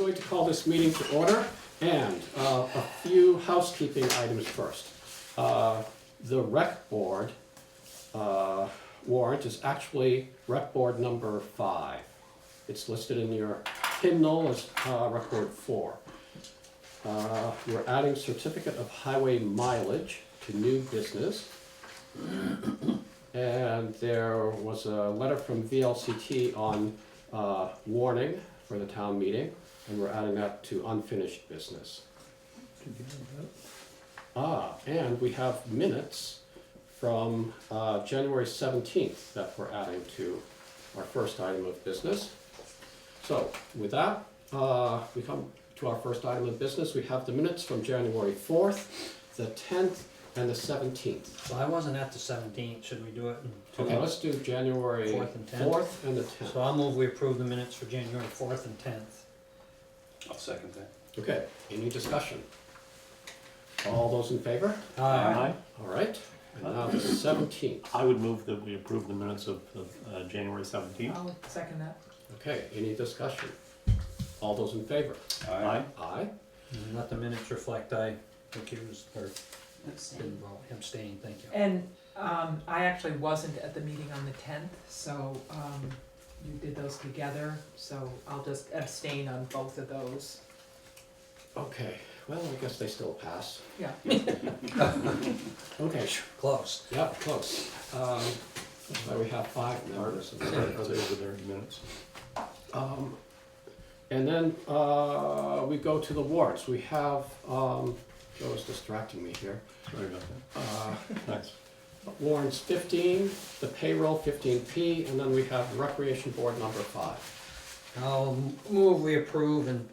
going to call this meeting to order, and a few housekeeping items first. The rec board warrant is actually rec board number 5. It's listed in your hymnal as rec board 4. We're adding certificate of highway mileage to new business. And there was a letter from VLCT on warning for the town meeting, and we're adding that to unfinished business. And we have minutes from January 17th that we're adding to our first item of business. So with that, we come to our first item of business. We have the minutes from January 4th, the 10th, and the 17th. So I wasn't at the 17th, should we do it in two? Okay, let's do January 4th and 10th. 4th and the 10th. So I'll move we approve the minutes for January 4th and 10th. I'll second that. Okay, any discussion? All those in favor? Aye. All right, and now the 17th. I would move that we approve the minutes of January 17th. I'll second that. Okay, any discussion? All those in favor? Aye. Aye. And let the minutes reflect I recused, or didn't vote, abstained, thank you. And I actually wasn't at the meeting on the 10th, so you did those together, so I'll just abstain on both of those. Okay, well, I guess they still pass. Yeah. Okay, Close. yeah, close. That's why we have 5 members. Are they over there in minutes? And then we go to the warrants. We have, Joe is distracting me here. Sorry about that. Nice. Warrants 15, the payroll 15P, and then we have recreation board number 5. I'll move we approve and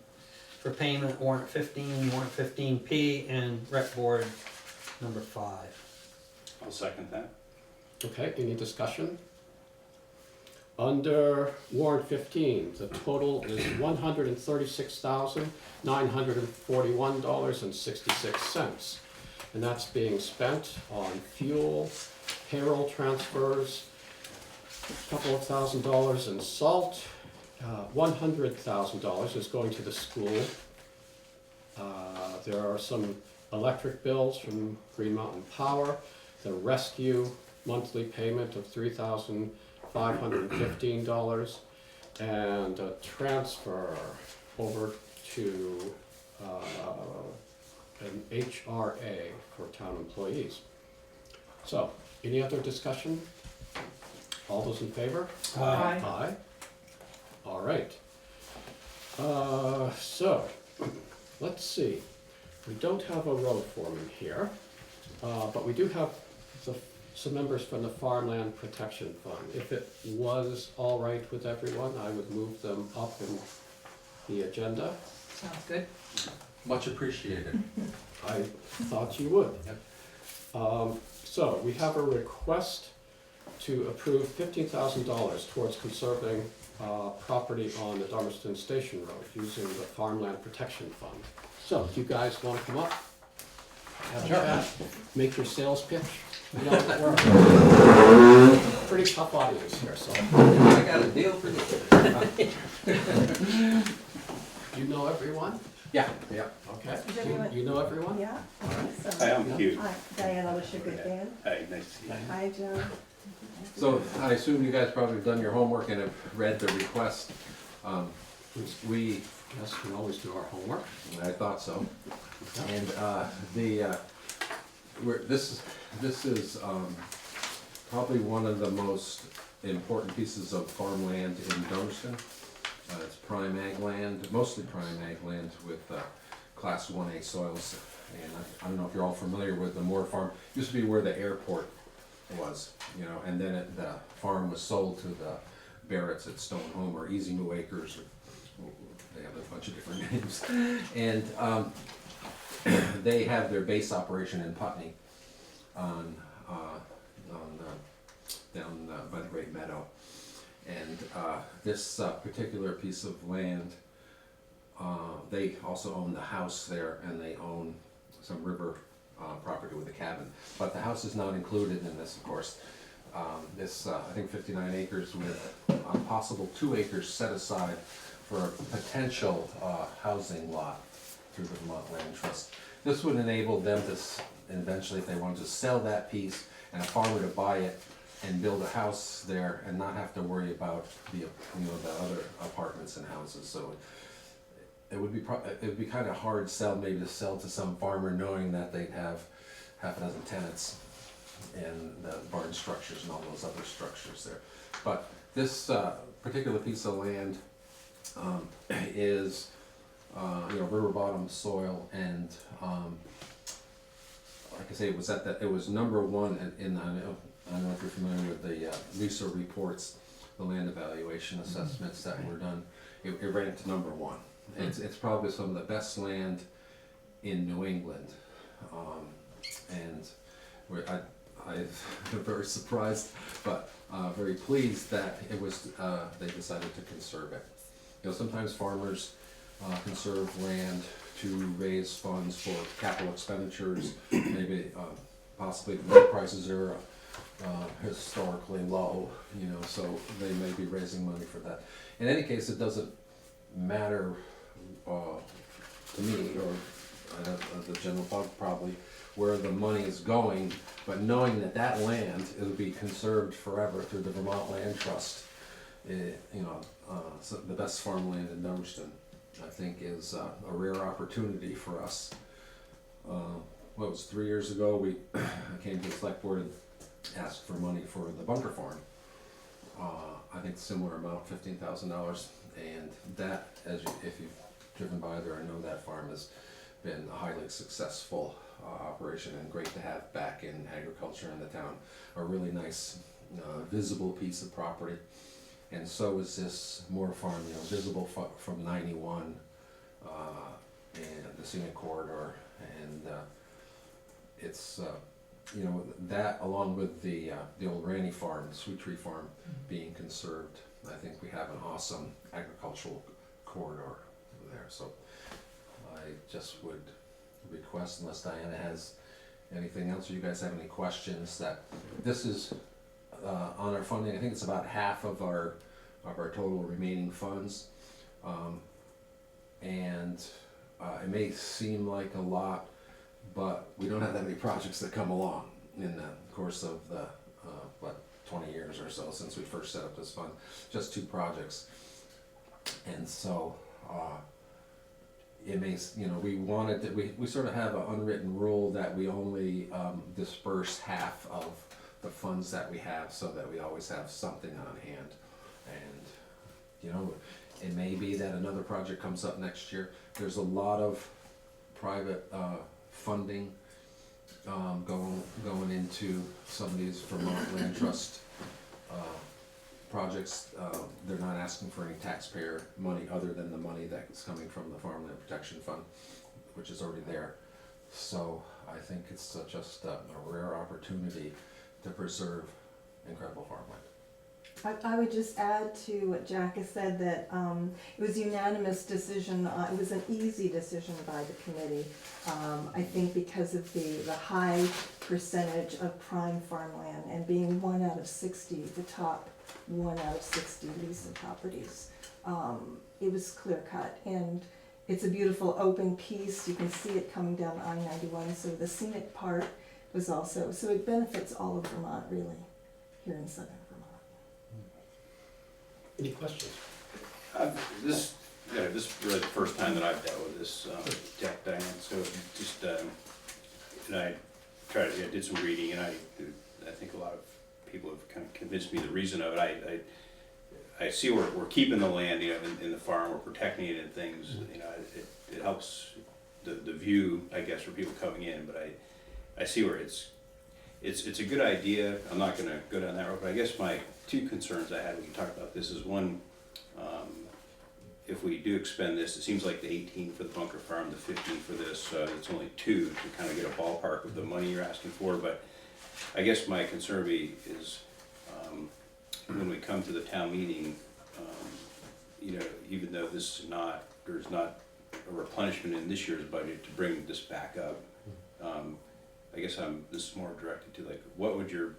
for payment warrant 15, warrant 15P, and rec board number 5. I'll second that. Okay, any discussion? Under warrant 15, the total is $136,941.66. And that's being spent on fuel, payroll transfers, a couple of $1,000s in salt, $100,000 is going to the school. There are some electric bills from Green Mountain Power, the rescue monthly payment of $3,515, and a transfer over to an HRA for town employees. So, any other discussion? All those in favor? Aye. Aye. All right. So, let's see. We don't have a road foreman here, but we do have some members from the Farmland Protection Fund. If it was all right with everyone, I would move them up in the agenda. Sounds good. Much appreciated. I thought you would. Yep. So we have a request to approve $15,000 towards conserving property on the Dummerston Station Road using the Farmland Protection Fund. So, do you guys want to come up? Have a chat, make your sales pitch? You know, we're a pretty tough audience here, so. I got a deal for you. You know everyone? Yeah. Okay. Is everyone- You know everyone? Yeah, awesome. Hi, I'm Hugh. Hi, Diana, wish you good day. Hey, nice to see you. Hi, Joe. So I assume you guys probably have done your homework and have read the request. We, Yes, we always do our homework. I thought so. And this is probably one of the most important pieces of farmland in Dummerston. It's prime ag land, mostly prime ag land with class 1A soils. And I don't know if you're all familiar with the Moore Farm. It used to be where the airport was, you know, and then the farm was sold to the Barretts at Stone Home or Easy New Acres, or they have a bunch of different names. And they have their base operation in Putney down by the Great Meadow. And this particular piece of land, they also own the house there, and they own some river property with a cabin. But the house is not included in this, of course. This, I think 59 acres with a possible 2 acres set aside for a potential housing lot through the Vermont Land Trust. This would enable them to, eventually, if they wanted to sell that piece and a farmer to buy it and build a house there and not have to worry about the other apartments and houses. So it would be kind of hard sell, maybe to sell to some farmer knowing that they'd have half a dozen tenants and the barn structures and all those other structures there. But this particular piece of land is river bottom soil, and like I say, it was number one in I don't know if you're familiar with the LISA reports, the land evaluation assessments that were done. It ranked number one. It's probably some of the best land in New England, and I'm very surprised, but very pleased that it was they decided to conserve it. Sometimes farmers conserve land to raise funds for capital expenditures. Maybe possibly the milk prices are historically low, so they may be raising money for that. In any case, it doesn't matter to me, or the general public probably, where the money is going, but knowing that land will be conserved forever through the Vermont Land Trust, so the best farmland in Dummerston, I think, is a rare opportunity for us. What was 3 years ago, we came to the select board and asked for money for the bunker farm. I think similar amount, $15,000, and that, if you've driven by there, I know that farm has been a highly successful operation and great to have back in agriculture in the town. A really nice visible piece of property, and so is this Moore Farm, visible from 91 and the scenic corridor, and it's that, along with the old Ranny Farm, the Sweet Tree Farm, being conserved. I think we have an awesome agricultural corridor there. So I just would request, unless Diana has anything else, or you guys have any questions, that this is on our funding. I think it's about half of our total remaining funds, and it may seem like a lot, but we don't have that many projects that come along in the course of the 20 years or so since we first set up this fund. Just 2 projects, and so it may, we wanted to, we sort of have an unwritten rule that we only disperse half of the funds that we have, so that we always have something on hand. And it may be that another project comes up next year. There's a lot of private funding going into some of these Vermont Land Trust projects. They're not asking for any taxpayer money other than the money that's coming from the Farmland Protection Fund, which is already there. So I think it's just a rare opportunity to preserve incredible farmland. I would just add to what Jack has said, that it was a unanimous decision. It was an easy decision by the committee. I think because of the high percentage of prime farmland, and being 1 out of 60, the top 1 out of 60 LISA properties. It was clear cut, and it's a beautiful open piece. You can see it coming down I-91, so the scenic part was also, so it benefits all of Vermont, really, here in southern Vermont. Any questions? This is really the first time that I've dealt with this deck, Diane, so just, and I did some reading, and I think a lot of people have kind of convinced me the reason of it. I see we're keeping the land, in the farm, we're protecting it and things, it helps the view, I guess, for people coming in, but I see where it's a good idea. I'm not gonna go down that road, but I guess my 2 concerns I had when you talk about this is, one, if we do expend this, it seems like the 18 for the bunker farm, the 15 for this, it's only 2 to kind of get a ballpark of the money you're asking for. But I guess my concern is, when we come to the town meeting, even though there's not a replenishment in this year's budget to bring this back up, I guess this is more directed to, like, what would your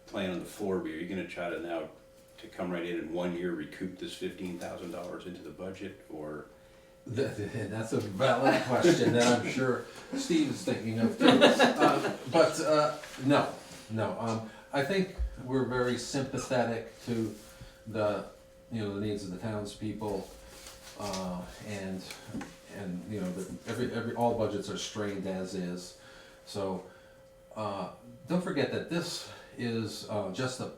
plan on the floor be? Are you gonna try to now to come right in 1 year recoup this $15,000 into the budget, or? That's a valid question that I'm sure Steve is thinking of too. No. I think we're very sympathetic to the needs of the townspeople, and all budgets are strained as is. So don't forget that this is just a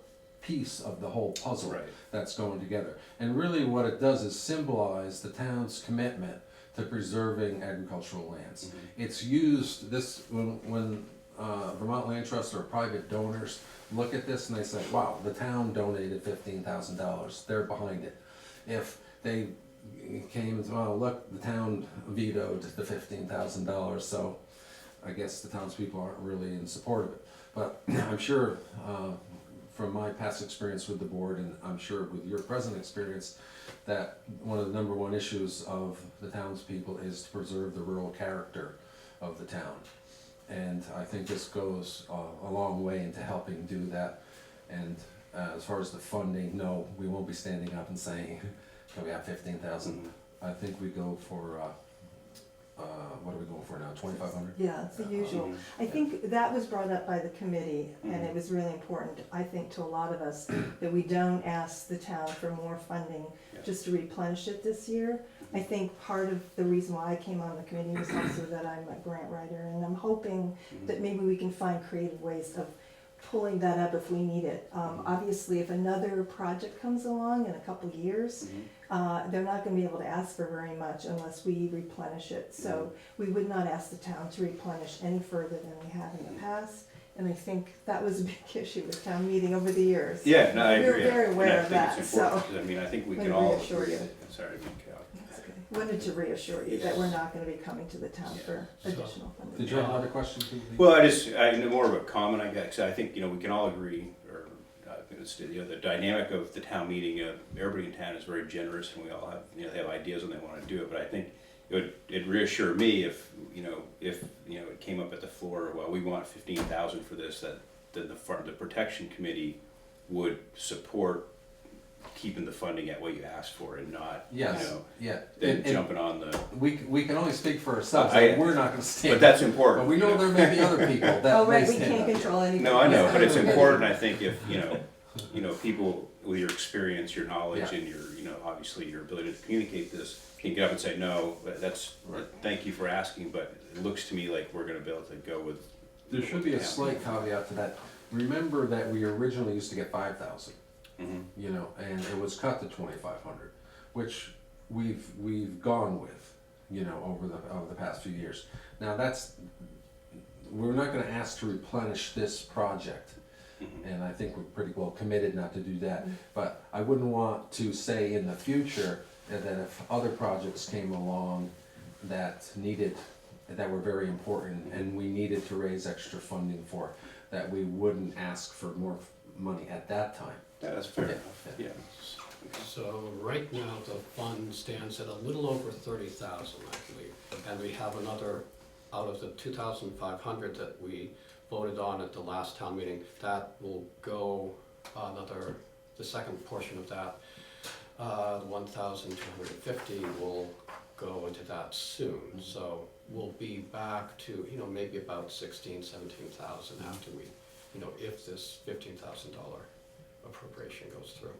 piece of the whole puzzle that's going together. And really what it does is symbolize the town's commitment to preserving agricultural lands. Mm-hmm. It's used when Vermont Land Trust or private donors look at this and they say, wow, the town donated $15,000, they're behind it. If they came and said, oh look, the town vetoed the $15,000, so I guess the townspeople aren't really in support of it. But I'm sure from my past experience with the board, and I'm sure with your present experience, that one of the number one issues of the townspeople is to preserve the rural character of the town. And I think this goes a long way into helping do that. And as far as the funding, no, we won't be standing up and saying, can we have 15,000? I think we go for, what are we going for now, 2,500? Yeah, it's the usual. I think that was brought up by the committee, and it was really important, I think, to a lot of us, that we don't ask the town for more funding just to replenish it this year. I think part of the reason why I came on the committee was also that I'm a grant writer, and I'm hoping that maybe we can find creative ways of pulling that up if we need it. Obviously, if another project comes along in a couple of years, they're not going to be able to ask for very much unless we replenish it. So we would not ask the town to replenish any further than we have in the past. And I think that was a big issue with town meeting over the years. Yeah, no, I agree. We're very aware of And I that, think it's important, so. 'cause I mean, I think we Let can me all reassure agree you. that, sorry, That's okay. Wanted to reassure you that we're not going to be coming to the town for additional funding. Did you have another question, Pete? Well, I more of a comment, I guess. I think, we can all agree, or the dynamic of the town meeting, everybody in town is very generous, and we all have, they have ideas and they want to do it. But I think it'd reassure me if it came up at the floor, well, we want 15,000 for this, that then the protection committee would support keeping the funding at what you asked for, and not, then jumping on the. We can only speak for ourselves, we're not gonna stand. But that's important. But we know there may be other people that Oh, may right, we stand can't up. control anything. No, I know, but it's important, I think, if, people with your experience, your knowledge, and your, obviously your ability to communicate this, can get up and say, no, that's, thank you for asking, but it looks to me like we're gonna be able to go with. There should be a slight caveat to that. Remember that we originally used to get 5,000, and it was cut to 2,500, which we've gone with, over the past few years. Now we're not gonna ask to replenish this project. And I think we're pretty well committed not to do that. But I wouldn't want to say in the future that if other projects came along that were very important and we needed to raise extra funding for, that we wouldn't ask for more money at that time. Yeah, that's fair enough, yeah. So right now, the fund stands at a little over 30,000, I believe. And we have another, out of the 2,500 that we voted on at the last town meeting, that will go the second portion of that, 1,250 will go into that soon. So we'll be back to, maybe about 16,000, 17,000 after we, if this $15,000 appropriation goes through.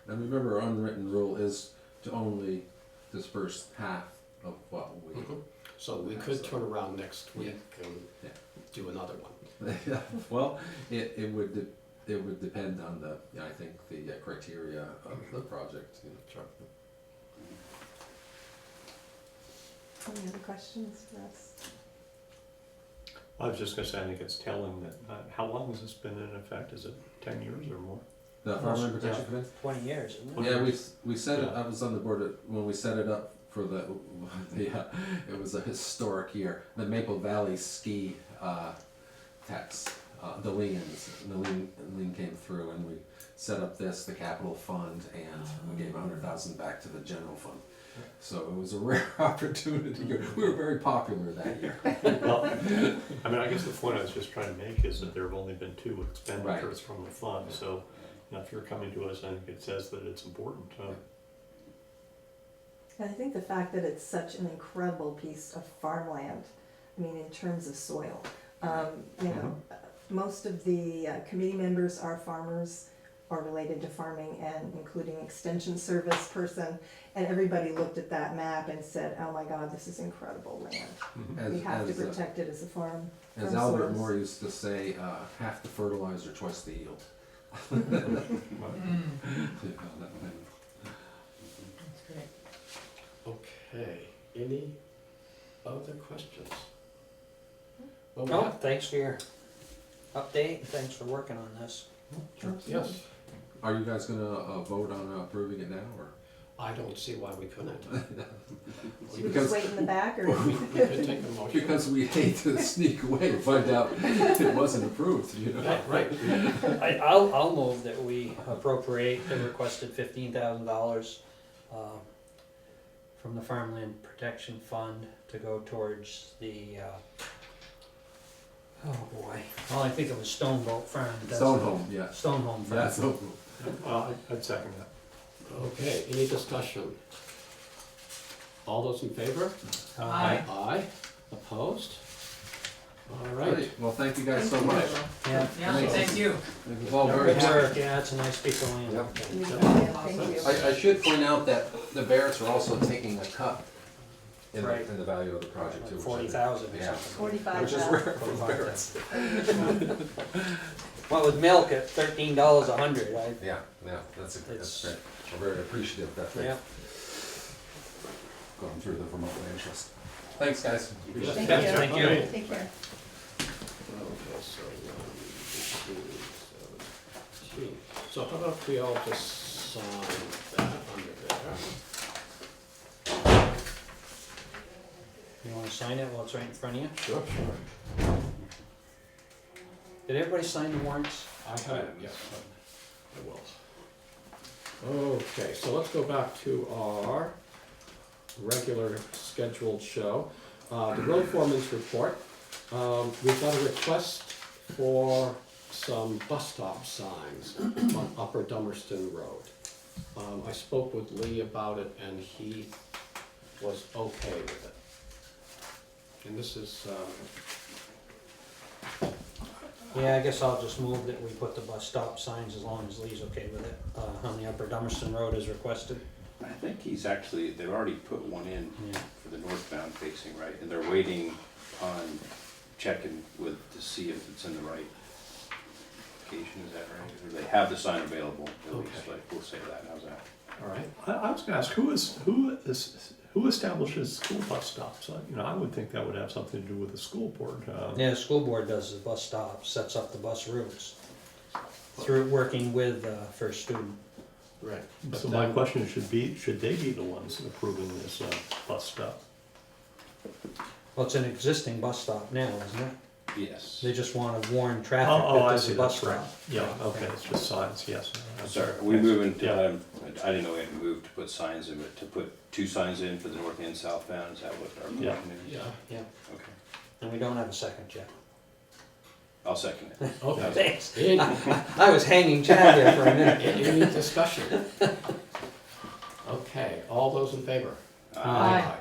And remember, our unwritten rule is to only disperse half of what we. So we could turn around next week and do another one. Well, it would depend on I think the criteria of the project. Sure. Any other questions for us? I was just gonna say, I think it's telling that, how long has this been in effect? Is it 10 years or more? The Farmland Protection Committee? 20 years, isn't it? Yeah, we set it, I was on the board when we set it up for it was a historic year. The Maple Valley ski tax, the lien came through, and we set up the capital fund, and we gave 100,000 back to the general fund. So it was a rare opportunity. We were very popular that year. Well, I guess the point I was just trying to make is that there have only been 2 expenditures from the fund, so Now, if you're coming to us, I think it says that it's important. And I think the fact that it's such an incredible piece of farmland, I mean, in terms of soil. You know, most of the committee members are farmers or related to farming, and including extension service person, and everybody looked at that map and said, oh my God, this is incredible land. Mhm. We have to protect it as a farm. As farm Albert soils. Moore used to say, half the fertilizer, twice the yield. Mm, that's great. Okay, any other questions? Well, we Oh, have- thanks for your update, and thanks for working on this. Yes, Are you guys gonna vote on approving it now, or? I don't see why we couldn't. Should we just wait in the back, or? We could take a motion. Because we hate to sneak away and find out it wasn't approved, you know? Yeah, right. I'll move that we appropriate the requested $15,000 from the Farmland Protection Fund to go towards the, oh boy, all I think of was Stoneboat Farm. That's Stone the- Home, yeah. Stone Home Farm. Yeah, so, I'd second that. Okay, any discussion? All those in favor? Aye. Aye. Opposed? All right. great, well, thank you guys so much. Yeah. Yeah, Thanks. thank you. It was all very Good happy. work, yeah, it's a nice piece of land. Yep. Thank you. I should point out that the Barretts are also taking a cut in Right. the value of the project too. Like which I think- 40,000 or Yeah. something. 45. Which is rare for 45,000. Barretts. Well, with milk at $13 a hundred, Yeah, that's It's- great. We're very appreciative that they've yeah. gone through the Vermont Land Trust. Thanks, guys. Appreciate it. Thank you. Thank you. Okay. Take care. Okay, so 17. So how about we all just sign that under there? You wanna sign it while it's right in front of you? Sure, sure. Did everybody sign the warrants? I have it, yes, I will. Okay, so let's go back to our regular scheduled show. The road foreman's report. We've got a request for some bus stop signs on Upper Dummerston Road. I spoke with Lee about it and he was okay with it. And this is, Yeah, I guess I'll just move that we put the bus stop signs as long as Lee's okay with it, on the Upper Dummerston Road as requested. I think they've already put one in Yeah. for the northbound facing, right? And they're waiting on checking to see if it's in the right location, is that right? Or they have the sign available, at least, Okay. like, we'll say that, how's that? all right. I was gonna ask, who establishes school bus stops? I would think that would have something to do with the school board. Yeah, the school board does the bus stops, sets up the bus routes through working with First Student. Right. So my question should they be the ones approving this bus stop? Well, it's an existing bus stop now, isn't it? Yes. They just wanna warn traffic Oh, that I there's see, a bus that's right. stop. Yeah, okay, it's just signs, yes. Sorry, are we moving to, Yeah. I didn't know we had to move to put signs in, but to put two signs in for the north and southbound, is that what our Yeah. motion is? Yeah, Yeah, Okay, and we don't have a second yet. I'll second it. okay. Thanks. Any, I was hanging Chad there for a minute. any discussion? Okay, all those in favor? Aye.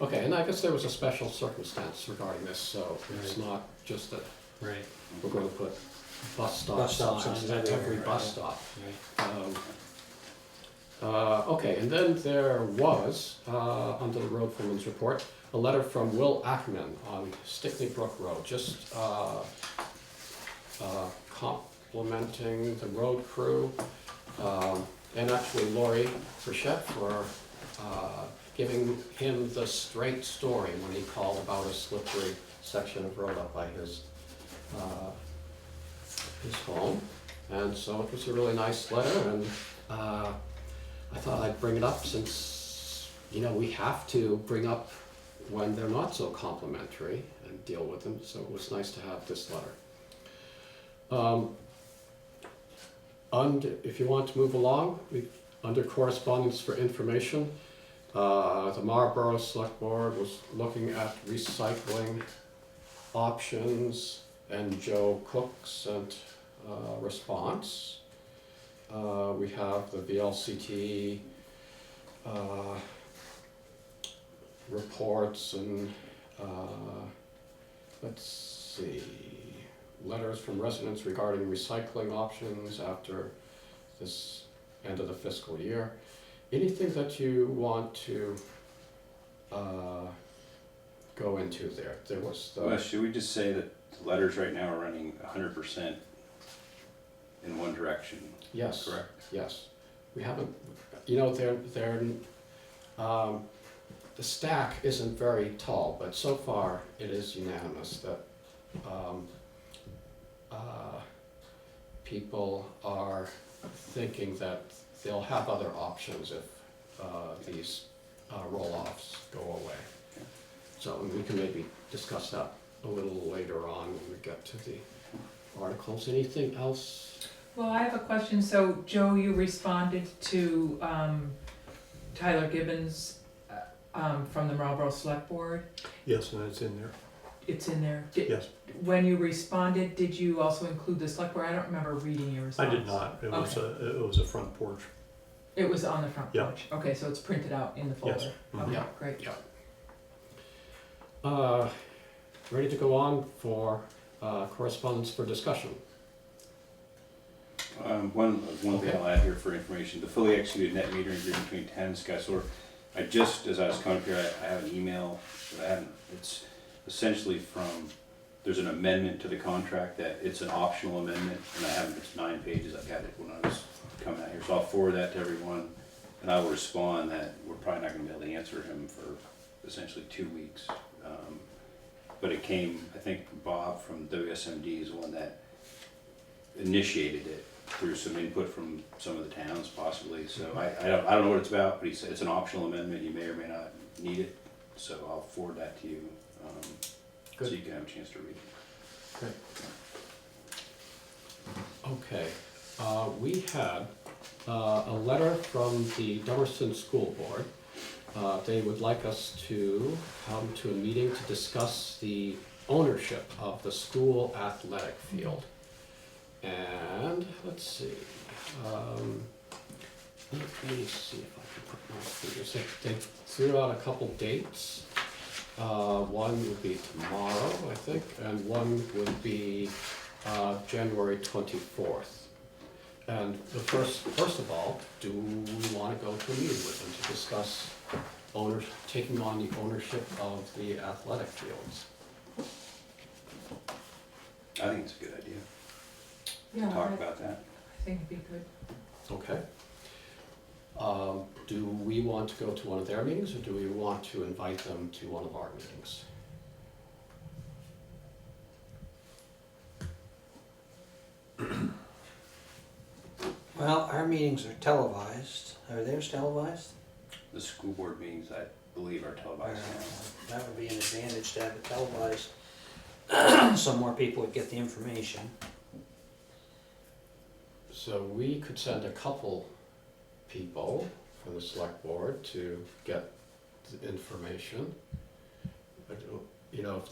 Okay, and I guess there was a special circumstance regarding this, so it's not just that Right. we're gonna put bus stop Bus stop signs signs at every everywhere, bus right. stop. Okay, and then there was, under the road foreman's report, a letter from Will Ackerman on Stickney Brook Road, just complimenting the road crew, and actually Lori Frechette for giving him the straight story when he called about a slippery section of road up by his home. And so it was a really nice letter, and I thought I'd bring it up since, we have to bring up when they're not so complimentary and deal with them, so it was nice to have this letter. And if you want to move along, under correspondence for information, the Marlborough Select Board was looking at recycling options, and Joe Cook sent a response. We have the VLCT reports and, let's see, letters from residents regarding recycling options after this end of the fiscal year. Anything that you want to go into there? There was Well, the, should we just say that the letters right now are running 100% in one direction, yes, correct? yes. We haven't, the stack isn't very tall, but so far it is unanimous that people are thinking that they'll have other options if these roll-offs go away. So we can maybe discuss that a little later on when we get to the articles. Anything else? Well, I have a question. So, Joe, you responded to Tyler Gibbons from the Marlboro Select Board. Yes, and it's in there. It's in there. Yes. When you responded, did you also include the Select Board? I don't remember reading your I response. did not. It was a front porch. It was on the front Yeah. porch. Okay, so it's printed out in the folder. Yes. Okay, Yeah. great. Ready to go on for correspondence for discussion? One thing I'll add here for information, the fully executed net metering agreement between town and SkySolar. I just, as I was coming up here, I have an email that I haven't, it's essentially from, there's an amendment to the contract that it's an optional amendment, and I haven't, it's 9 pages, I got it when I was coming out here, so I'll forward that to everyone, and I will respond that we're probably not gonna be able to answer him for essentially 2 weeks. But it came, I think Bob from WSMD is the one that initiated it through some input from some of the towns possibly, so I don't know what it's about, but he said it's an optional amendment, you may or may not need it, so I'll forward that to you, so you can have a chance to read it. Okay, we had a letter from the Dummerston School Board. They would like us to come to a meeting to discuss the ownership of the school athletic field. And, let's see, let me see if I can put my fingers, they threw out a couple dates. One would be tomorrow, I think, and one would be January 24th. And the first of all, do we want to go to a meeting with them to discuss taking on the ownership of the athletic fields? I think it's a good idea, Yeah, talk about that. I think it'd be good. Okay. Do we want to go to one of their meetings, or do we want to invite them to one of our meetings? Well, our meetings are televised. Are theirs televised? The school board meetings, I believe, are televised now. That would be an advantage to have it televised, so more people would get the information. So we could send a couple people from the select board to get the information. But, you know,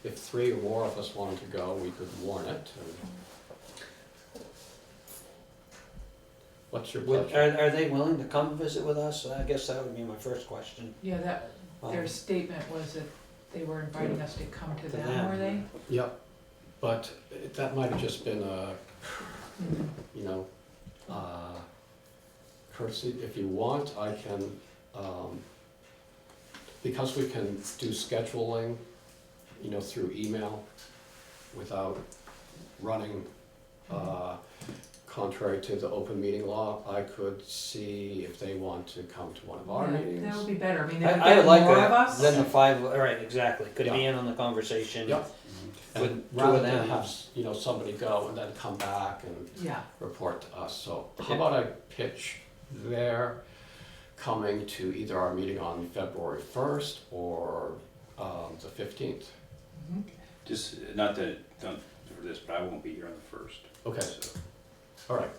if 3 or more of us wanted to go, we could warn it. And what's your pleasure? Are they willing to come visit with us? I guess that would be my first question. Yeah, their Um, statement was that they were inviting us to come to To them, them. were they? Yep, but that might have just been a, you know, courtesy. If you want, I can, because we can do scheduling, you know, through email without running, contrary to the open meeting law, I could see if they want to come to one of our Yeah, meetings. that would be better. I mean, I there would would like be more of us. than the 5, right, exactly, could be Yeah. in on the conversation. Yep. With And 2 rather of than them. have, you know, somebody go and then come back and Yeah, report to us. So how Okay. about I pitch their coming to either our meeting on February 1st or the 15th? Just, not that, don't for this, but I won't be here on the 1st. Okay, So, all right.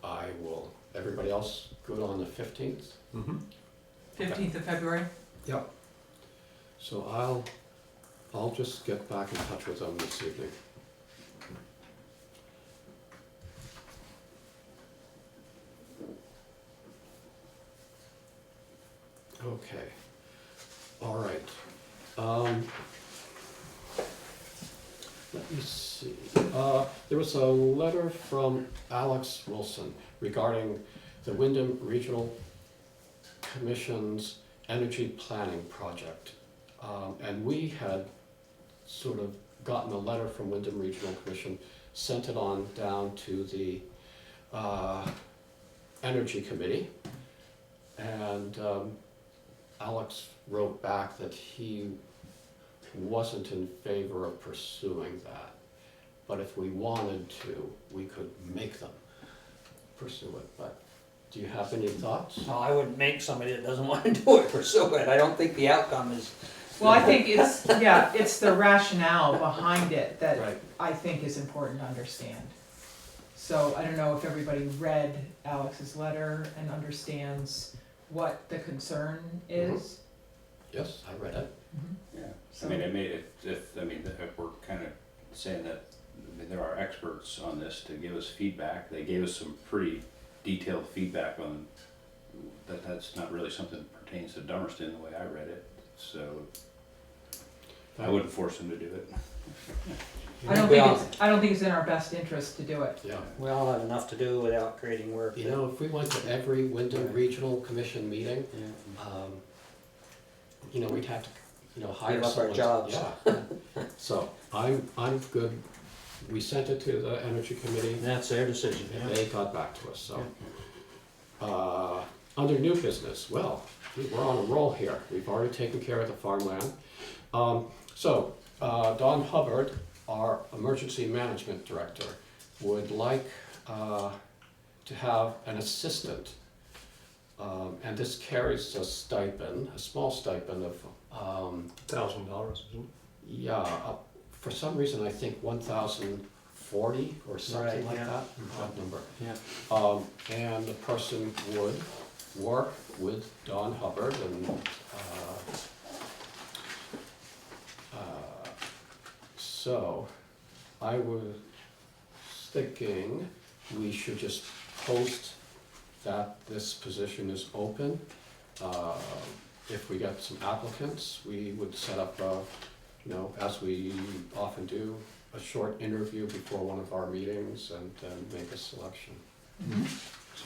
I will, everybody else good on the 15th? Mm-hmm. 15th of February. Yep. So I'll just get back in touch with them this evening. Okay, all right. Let me see, there was a letter from Alex Wilson regarding the Wyndham Regional Commission's energy planning project. And we had sort of gotten a letter from Wyndham Regional Commission, sent it on down to the Energy Committee. And Alex wrote back that he wasn't in favor of pursuing that. But if we wanted to, we could make them pursue it. But do you have any thoughts? No, I wouldn't make somebody that doesn't want to do it pursue it. I don't think the outcome is. Well, I think it's, yeah, it's the rationale behind it that Right. I think is important to understand. So I don't know if everybody read Alex's letter and understands what the concern is. Yes, I read it. Yeah, So- I mean, it made it, if we're kind of saying that, I mean, there are experts on this to give us feedback. They gave us some pretty detailed feedback on that. That's not really something that pertains to Dummerston the way I read it, so I wouldn't force them to do it. I don't think it's in our best interest to do it. Yeah. We all have enough to do without creating work. You know, if we went to every Wyndham Regional Commission meeting, Yeah. we'd have to, hire Give up our someone. jobs. Yeah. So I'm good. We sent it to the Energy Committee. And that's their decision, And yeah. they got back to us, so. Under new business, well, we're on a roll here. We've already taken care of the farmland. Don Hubbard, our Emergency Management Director, would like to have an assistant. And this carries a stipend, a small stipend of, $1,000, isn't yeah, for some reason, I think 1,040 or something Right, like yeah. that number. Yeah. And the person would work with Don Hubbard and, so I was thinking we should just post that this position is open. If we get some applicants, we would set up as we often do, a short interview before one of our meetings and then make a selection. So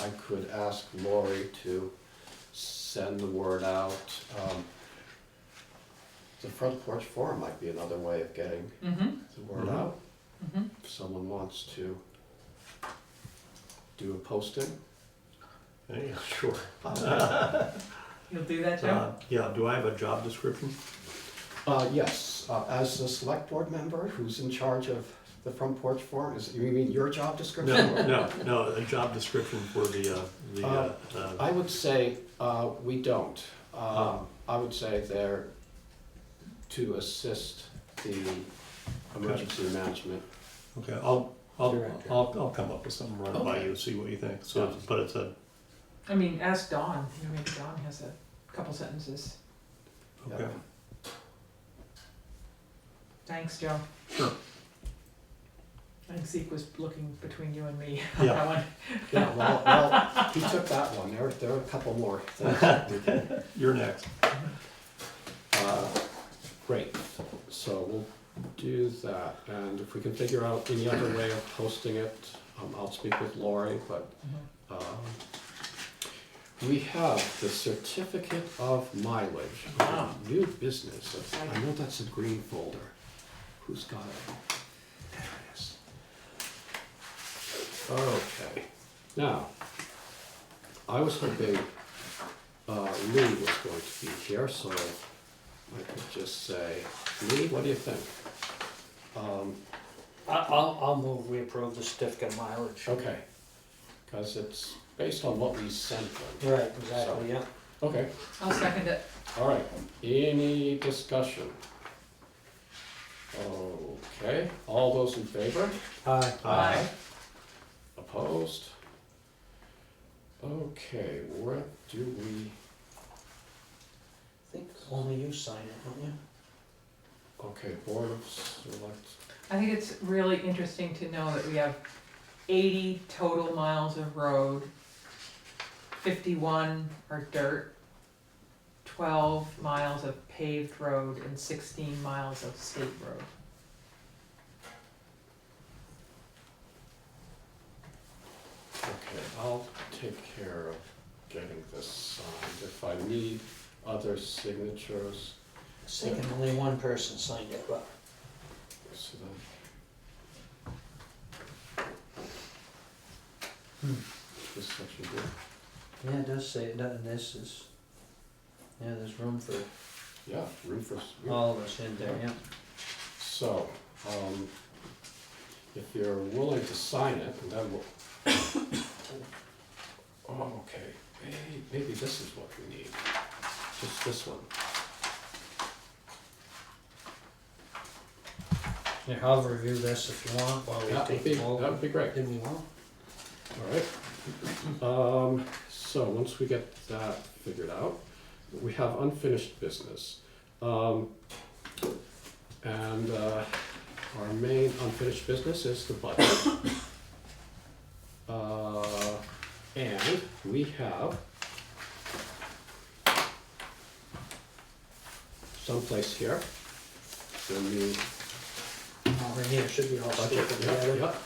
I could ask Lori to send the word out. The front porch forum might be another way of getting Mm-hmm, the word Mhm. out. mm-hmm. If someone wants to do a posting. it? Yeah, sure. You'll do that, Joe? Yeah, do I have a job description? Yes, as the select board member who's in charge of the front porch forum, you mean your job description? No, a job description for I would say, we don't. I would say they're to assist the emergency management. okay, I'll Director. come up with something, run it by you, see what you think. So, Yeah. but it's a, I mean, ask Dawn, maybe Dawn has a couple sentences. okay, Thanks, Joe. sure. I think Zeke was looking between you and me on Yeah. that one. Yeah, well, he took that one. There are a couple more things that we can. You're next. Great, so we'll do that, and if we can figure out any other way of posting it, I'll speak with Lori, but we have the certificate of mileage, Wow. new business. I know that's a green folder. Who's got it? There it is. Okay, now, I was hoping Lee was going to be here, so I could just say, Lee, what do you think? I'll move we approve the certificate of mileage. Okay, because it's based on what we sent them. Right, exactly, yeah. Okay, I'll second it. all right, any discussion? Okay, all those in favor? Aye. Aye. Opposed? Okay, what do we, I think only you sign it, don't you? okay, Board of Select, I think it's really interesting to know that we have 80 total miles of road, 51 are dirt, 12 miles of paved road and 16 miles of state road. Okay, I'll take care of getting this signed. If I need other signatures, It's taken only one person signed it, but so then. This section here. yeah, it does say, and this is, yeah, there's room for Yeah, room for. all of us in there, yeah. So, if you're willing to sign it, and then we'll. Oh, okay, maybe this is what we need, just this one. Yeah, I'll review this if you want while we That would take be, the vote. that would be great, Did we want? all right. So, once we get that figured out, we have unfinished business. And our main unfinished business is the budget. And we have someplace here, the new Over here, should be all budget. stapled Yep, together. yep,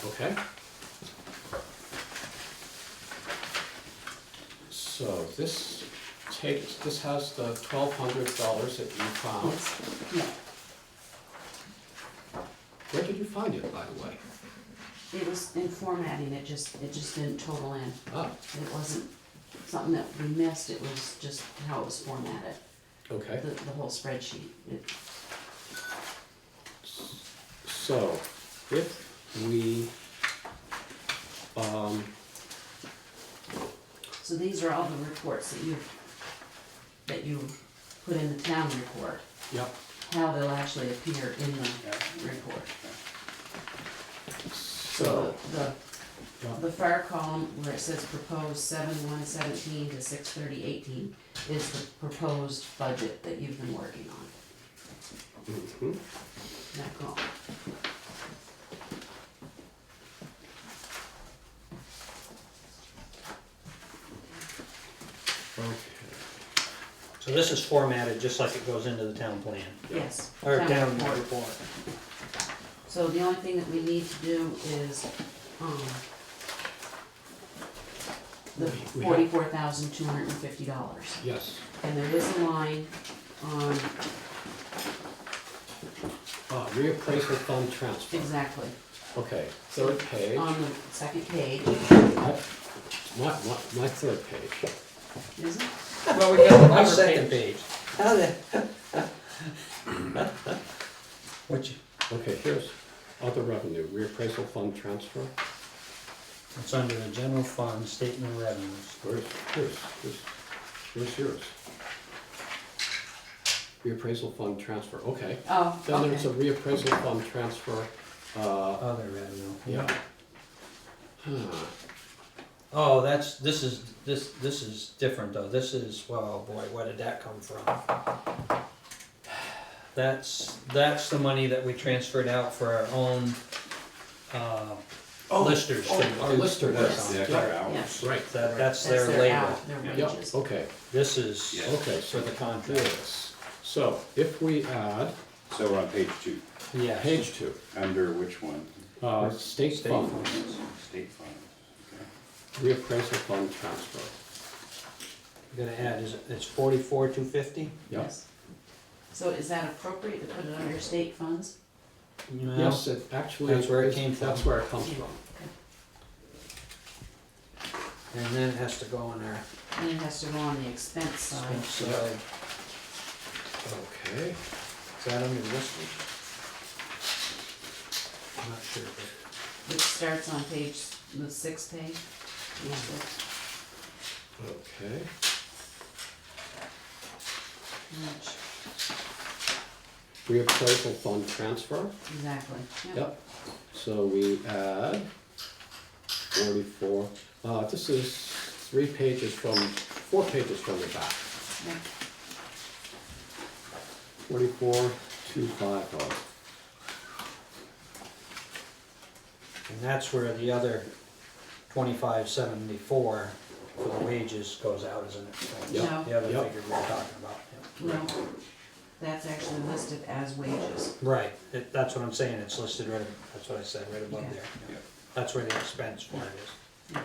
okay. So this has the $1,200 that you found. Yeah, Where did you find it, by the way? it was in formatting, it just didn't total in. Ah, It wasn't something that we missed, it was just how it was formatted, okay. the whole spreadsheet. So, if we, So these are all the reports that you put in the town report, yep, how they'll actually appear in the report. so, The fire column where it says proposed 7/1/17 to 6/30/18 is the proposed budget that you've been working on, mhm. that column. Okay, So this is formatted just like it goes into the town plan, Yes. or town report. report. So the only thing that we need to do is, the We have- $44,250. yes, And there is a line on, reappraisal fund transfer. exactly, Okay, third page, on the second page, my third page. is it? Well, we got the My cover second page. page. How the? Which, Okay, here's other revenue, reappraisal fund transfer. it's under the general fund, statement of revenues. Where's yours? Reappraisal fund transfer, okay. Oh, Then there's a okay. reappraisal fund transfer, Other revenue. yeah. Huh. Oh, this is different though, this is, well, boy, where did that come from? That's the money that we transferred out for our own, listers. to Our do lister work list. on. The extra hours. Yes. Right, That's That's their labor. their yep, wages. okay, This is Yeah. okay, for so the contract. this. So if we add So we're on page 2, Yes. page 2, under which one? state State fund, funds. State funds, reappraisal fund transfer. You're gonna add, it's 44,250? Yep. Yes. So is that appropriate to put it under state funds? No. Yes, it actually. That's where it is- came from. That's where it comes from. And then it has to go in our And it has to go on the expense side. expense side. Okay, Is that under this one? I'm not sure, but Which starts on the 6th page. okay. Which, Reappraisal fund transfer, exactly, yep. yep. So we add 44, this is 4 pages from the back. Yep. 44,250. and that's where the other 2574 for the wages goes out as an expense. Yeah. The other Yeah. figure we were talking about, yeah. No, that's actually listed as wages. Right, that's what I'm saying, it's listed right, that's what I said, right above Yeah. there. Yeah. That's where the expense for it is.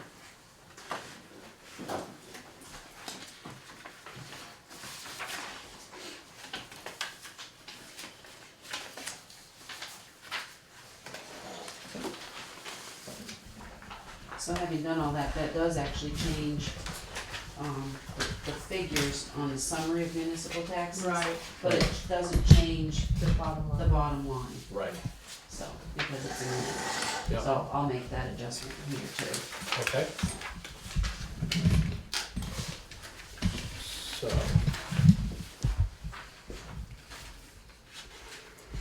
So having done all that, that does actually change, the figures on the summary of municipal taxes. Right, But it doesn't change the bottom line. the bottom line, Right. so, because it's in there. Yeah. So I'll make that adjustment here too. Okay. So,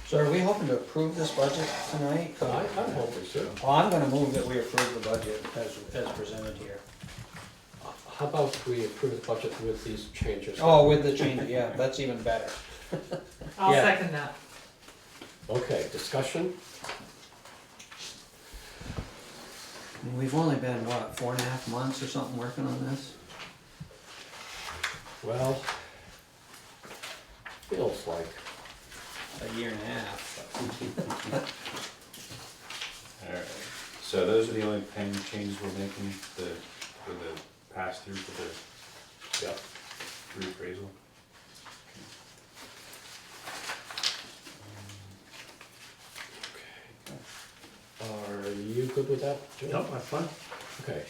So are we hoping to approve this budget tonight? I'm hoping so. Well, I'm gonna move that we approve the budget as presented here. How about we approve the budget with these changes? Oh, with the change, yeah, that's even better. I'll Yeah. second that. Okay, discussion? I mean, we've only been, what, 4.5 months or something working on this? Well, feels like, A year and a half. Alright, so those are the only payment changes we're making, for the pass-through for the yeah, reappraisal? are you good with that, Jim? Nope, that's fine. Okay.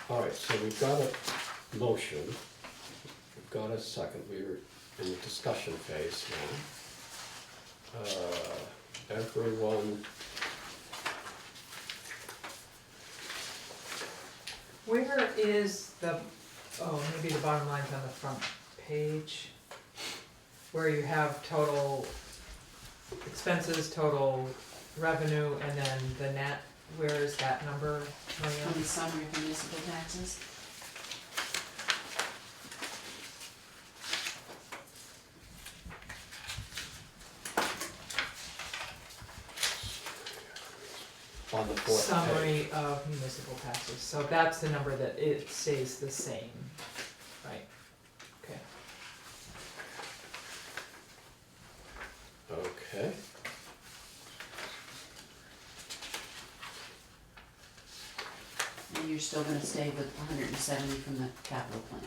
All right, so we've got a motion, we've got a second, we're in the discussion phase now. Everyone, Where is the, oh, maybe the bottom line's on the front page, where you have total expenses, total revenue, and then the net, where is that number, On Maria? the summary of municipal taxes, on the fourth page. Summary of municipal taxes, so that's the number that it stays the same, right? Okay. Okay, and you're still gonna stay with 170 from the capital plan.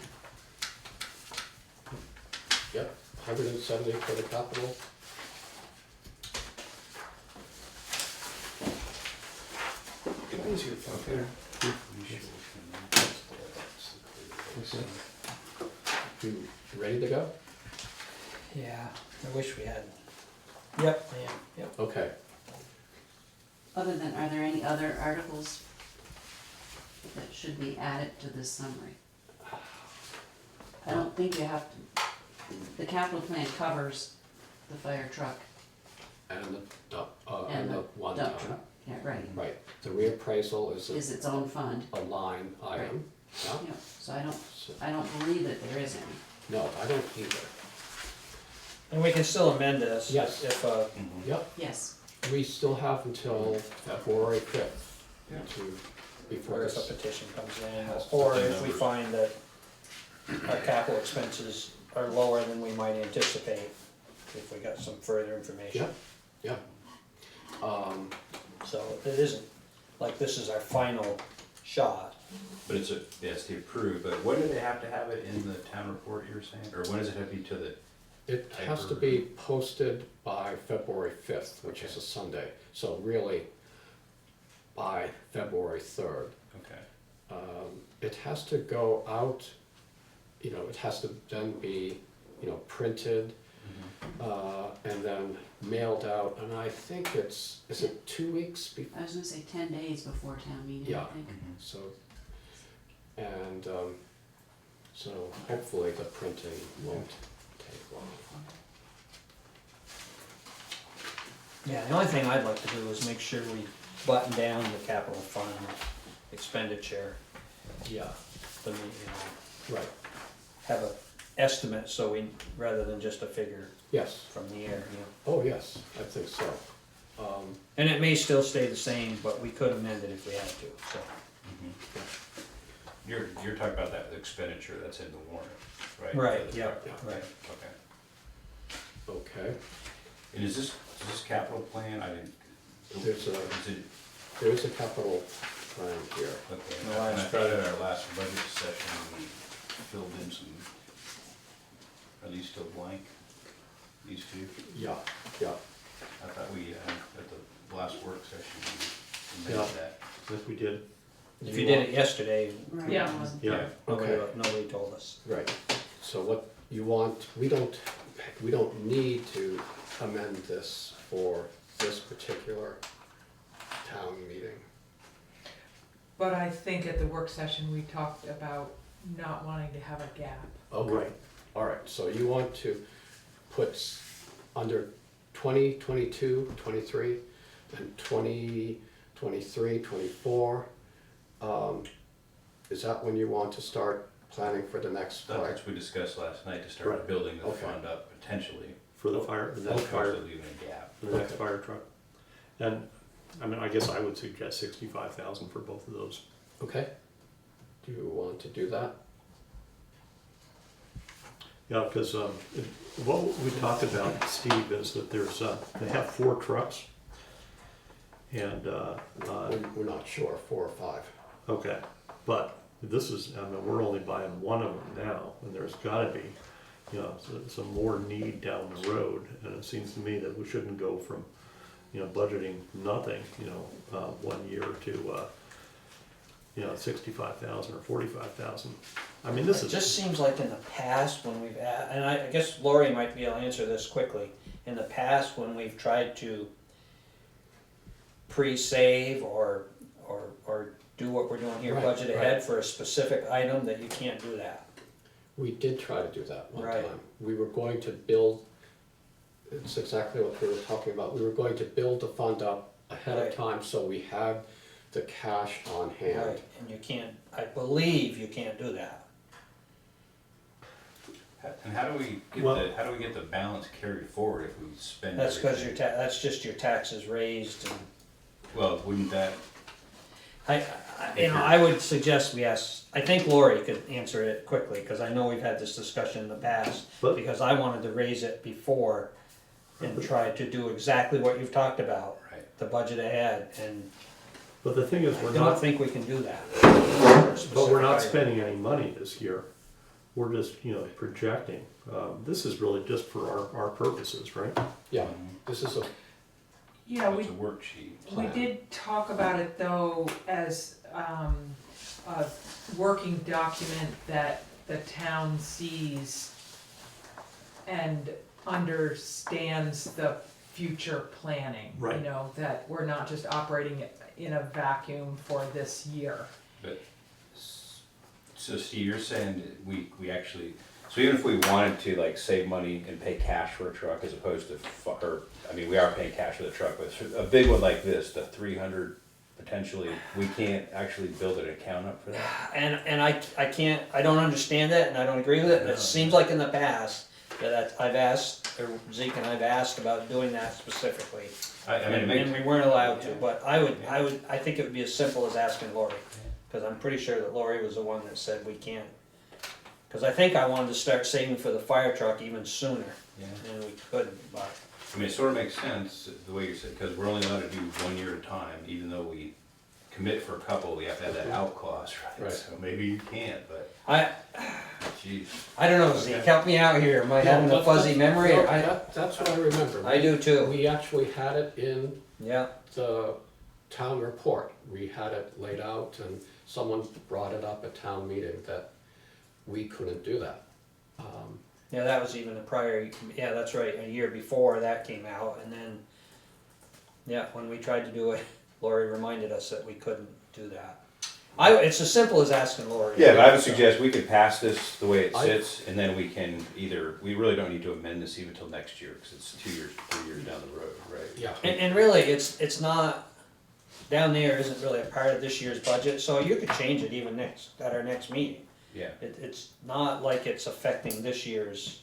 yep, 170 for the capital. You ready to go? Yeah, I wish we had. Yep, I am, yep. Okay, Other than, are there any other articles that should be added to this summary? I don't think you have to, the capital plan covers the fire truck and the dump, and and the the one dump ton. truck, yeah, right, Right, the reappraisal is is its own fund, a line item, yeah? yeah, so So- I don't believe that there is any. No, I don't either. And we can still amend this. Yes. If, Yep, Yes, we still have until February 5th Yeah. to, before or if a this. petition comes in, Has to or be if we numbers. find that our capital expenses are lower than we might anticipate, if we got some further information. Yeah, So it isn't, like, this is our final shot. But it's it's to approve, but when do they have to have it in the town report, you were saying, or when does it have to be to the, it has to be posted by February 5th, which is a Sunday, so really by February 3rd. okay, It has to go out, you know, it has to then be, you know, printed, and then mailed out, and I think is it 2 weeks before? I was gonna say 10 days before town meeting, I Yeah. think. So, and, so hopefully the printing won't take long. Yeah, the only thing I'd like to do is make sure we button down the capital fund expenditure, Yeah, you know, right, have a estimate, so we, rather than just a figure yes, from the air, you know. oh, yes, I think so. And it may still stay the same, but we could amend it if we had to, so. you're talking about that expenditure that's in the warrant, right? Right, For the yeah, truck. right. Okay. Okay, And is this capital plan? I didn't. There's a- Is it, there is a capital plan here. okay. The And I last thought at page. our last budget session, we filled in some, are these still blank? These two? Yeah, yeah, I thought we, at the last work session, we Yeah. made that. I think we did. If you did it yesterday, Right. Yeah. Yeah. nobody told us. right. So what you want, we don't need to amend this for this particular town meeting. But I think at the work session, we talked about not wanting to have a gap. Okay, Right. all right, so you want to put under 20, 22, 23, and 20, 23, 24. Is that when you want to start planning for the next That's fire? what we discussed last night, to start Right. building the Okay. fund up potentially, For the fire, the next fire, potentially leaving a gap. the next Okay. fire truck. And, I mean, I guess I would suggest 65,000 for both of those. Okay, do you want to do that? Yeah, because what we talked about, Steve, is that there's, they have 4 trucks. And, We're not sure, 4 or 5. okay, but this is, I mean, we're only buying one of them now, and there's gotta be, you know, some more need down the road. And it seems to me that we shouldn't go from, you know, budgeting nothing, you know, 1 year to, you know, 65,000 or 45,000. I mean, this It is. just seems like in the past when we've, and I guess Lori might be able to answer this quickly. In the past, when we've tried to pre-save or do what we're doing here, Right, budget right. ahead for a specific item, that you can't do that. We did try to do that one Right. time. We were going to build, it's exactly what we were talking about. We were going to build the fund up ahead Right. of time so we had the cash on hand. Right, and you can't, I believe you can't do that. And how do we get the balance carried forward if we spend That's because everything? that's just your taxes raised and, Well, wouldn't that, I would suggest we ask, I think Lori could answer it quickly, because I know we've had this discussion in the past, But- because I wanted to raise it before and try to do exactly what you've talked about, right, the budget ahead, and But the thing is, I we're don't not, think we can do that. but we're not spending any money this year. We're just, you know, projecting. This is really just for our purposes, right? Yeah, this is a, Yeah, we it's a worksheet. We did talk about it though as a working document that the town sees and understands the future planning. Right. You know, that we're not just operating in a vacuum for this year. So Steve, you're saying that we actually, so even if we wanted to like save money and pay cash for a truck as opposed to, I mean, we are paying cash for the truck, but a big one like this, the 300 potentially, we can't actually build an account up for that? And I can't, I don't understand it, and I don't agree with it, but No. it seems like in the past, that I've asked, or Zeke and I've asked about doing that specifically. I mean, it And makes, we weren't allowed to, Yeah. but I think it would be as simple as asking Lori, because I'm pretty sure that Lori was the one that said we can't. Because I think I wanted to start saving for the fire truck even sooner, yeah. and we couldn't, but. I mean, it sort of makes sense, the way you said, because we're only allowed to do 1 year at a time, even though we commit for a couple, we have to have that out clause, right? Right. So maybe you can't, but, I geez. don't know, Zeke, Okay. help me out here, am I having a No, fuzzy memory? no, that's what I remember. I do too, We actually had it in yeah, the town report. We had it laid out and someone brought it up at town meeting that we couldn't do that. yeah, that was even a prior, yeah, that's right, a year before that came out, and then, yeah, when we tried to do it, Lori reminded us that we couldn't do that. It's as simple as asking Lori. Yeah, but I would suggest we could pass this the way it I- sits, and then we can either, we really don't need to amend this even until next year, because it's 2 years, 3 years down the road, right? Yeah. And really, it's not, down there isn't really a part of this year's budget, so you could change it even at our next meeting. Yeah, It's not like it's affecting this year's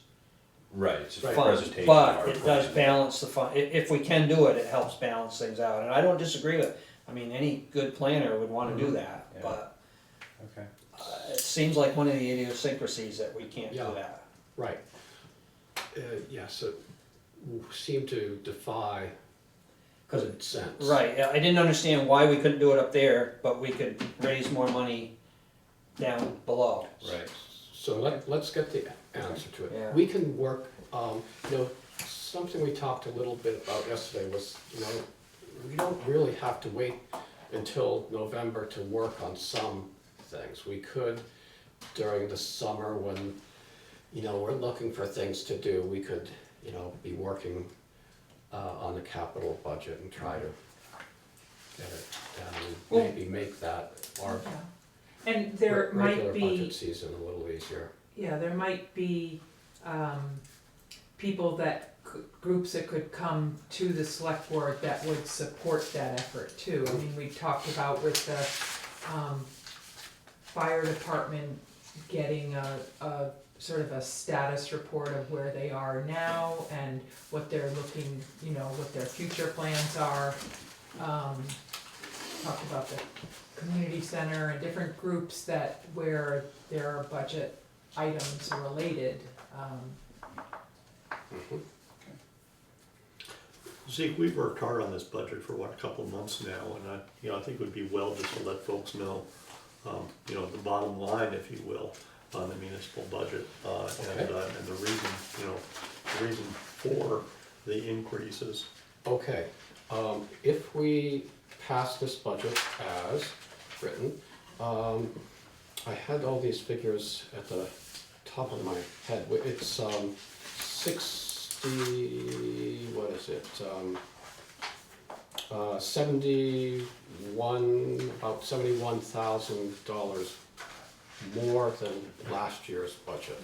right, it's a Right. funds, presentation. of but our it does plan. balance the fund, if we can do it, it helps balance things out, and I don't disagree with, I mean, any good planner would wanna do that, Yeah. but Okay. seems like one of the idiosyncrasies that we can't do Yeah. that. Right. Yes, it seemed to defy good sense. Right, yeah, I didn't understand why we couldn't do it up there, but we could raise more money down below. Right. So let's get the answer to it. Yeah. We can work, you know, something we talked a little bit about yesterday was, you know, we don't really have to wait until November to work on some things. We could, during the summer when, you know, we're looking for things to do, we could, you know, be working on the capital budget and try to get it down, Well- and maybe make that our Yeah. And there might regular be, budget season a little easier. yeah, there might be, people that, groups that could come to the select board that would support that effort too. I mean, we talked about with the, fire department getting a sort of a status report of where they are now and what they're looking, you know, what their future plans are. Talked about the community center and different groups that, where there are budget items related. Mhm. Zeke, we've worked hard on this budget for what, a couple of months now, and I think it would be well just to let folks know, you know, the bottom line, if you will, on the municipal budget, Okay. and the reason, you know, the reason for the increases. Okay, if we pass this budget as written, I had all these figures at the top of my head. It's 60, what is it? 71, about $71,000 more than last year's budget.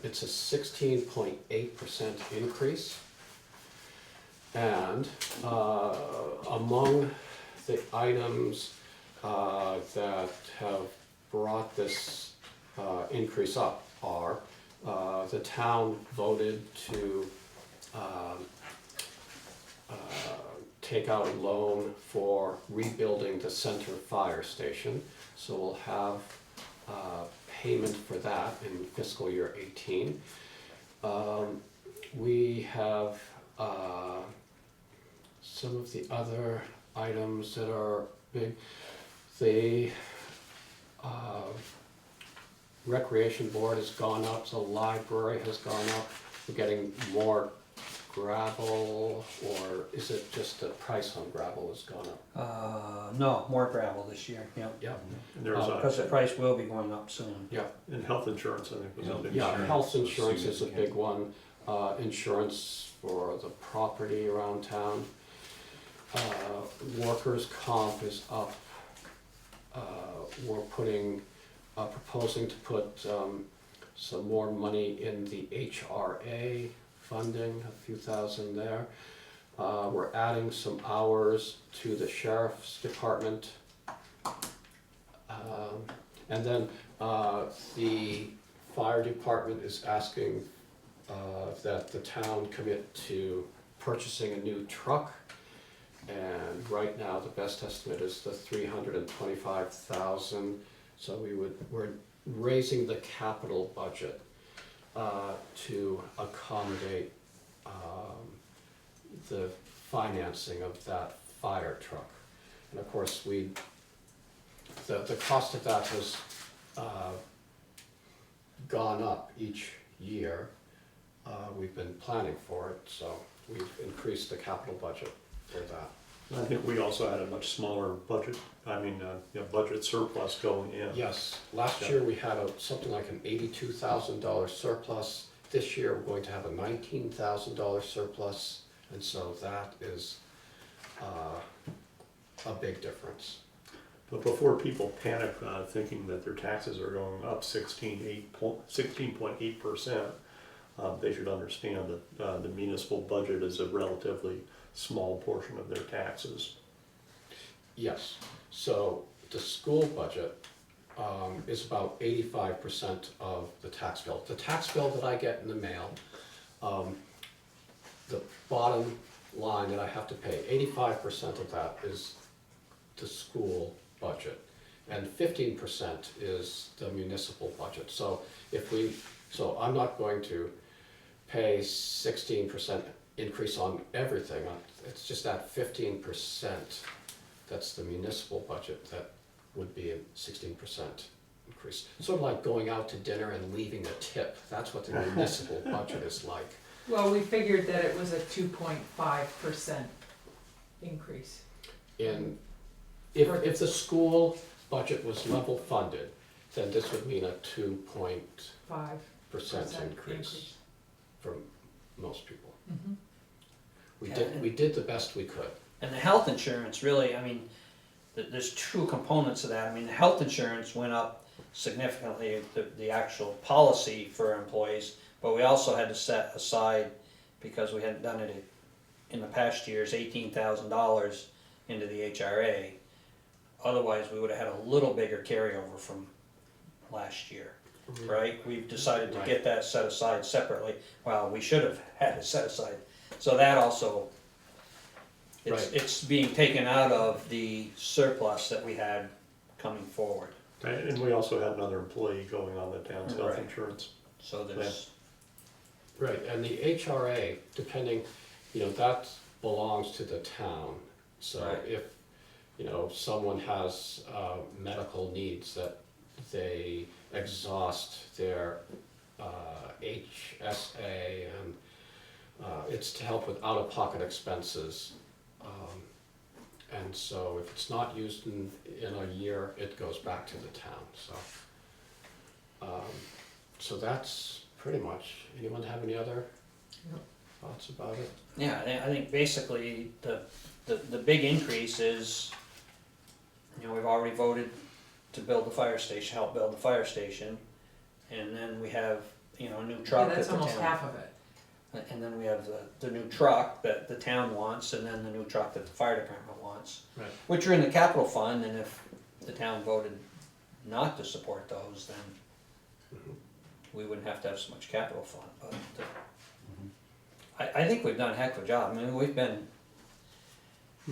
It's a 16.8% increase. And among the items that have brought this increase up are the town voted to take out a loan for rebuilding the center fire station. So we'll have payment for that in fiscal year 18. We have some of the other items that are big. The recreation board has gone up, the library has gone up. We're getting more gravel, or is it just the price on gravel has gone up? No, more gravel this year, yeah. Yep. And there's Because the price will be going up soon. and health insurance, I think, was a big. Yeah, health Insurance was insurance is a significant. big one, insurance for the property around town. Workers' comp is up. We're proposing to put some more money in the HRA funding, a few thousand there. We're adding some hours to the sheriff's department. And then the fire department is asking that the town commit to purchasing a new truck. And right now, the best estimate is the $325,000. So we're raising the capital budget to accommodate the financing of that fire truck. And of course, the cost of that has gone up each year. We've been planning for it, so we've increased the capital budget for that. I think we also had a much smaller budget, budget surplus going in. Yes, last year we had something like an $82,000 surplus. This year we're going to have a $19,000 surplus, and so that is a big difference. But before people panic, thinking that their taxes are going up 16.8%, they should understand that the municipal budget is a relatively small portion of their taxes. Yes, so the school budget is about 85% of the tax bill. The tax bill that I get in the mail, the bottom line that I have to pay, 85% of that is the school budget. and 15% is the municipal budget. So so I'm not going to pay 16% increase on everything. It's just that 15%, that's the municipal budget, that would be a 16% increase. Sort of like going out to dinner and leaving a tip. That's what the municipal budget is like. Well, we figured that it was a 2.5% increase. In, if the school budget was level funded, then this would mean a 2% 5% increase for most people. Mm-hmm. We did the best we could. And the health insurance, really, I mean, there's two components of that. I mean, the health insurance went up significantly, the actual policy for employees, but we also had to set aside, because we hadn't done it in the past years, $18,000 into the HRA. Otherwise, we would have had a little bigger carryover from last year, right? We've decided to get that set aside separately. Well, we should have had it set aside. So that also, it's being taken out of the surplus that we had coming forward. And we also had another employee going on the town's health Right. insurance. So there's, Right, and the HRA, depending, that belongs to the town. So Right. if, someone has medical needs that they exhaust their HSA, and it's to help with out-of-pocket expenses. And so if it's not used in a year, it goes back to the town, so that's pretty much. Anyone have any other thoughts about it? yeah, I think basically the big increase is, we've already voted to build the fire station, help build the fire station. And then we have, a new Yeah, truck that that's the almost town. half of it. And then we have the new truck that the town wants, and then the new truck that the fire department wants. Right. Which are in the capital fund, and if the town voted not to support those, then we wouldn't have to have so much capital fund, but I think we've done a heck of a job. I mean, we've been,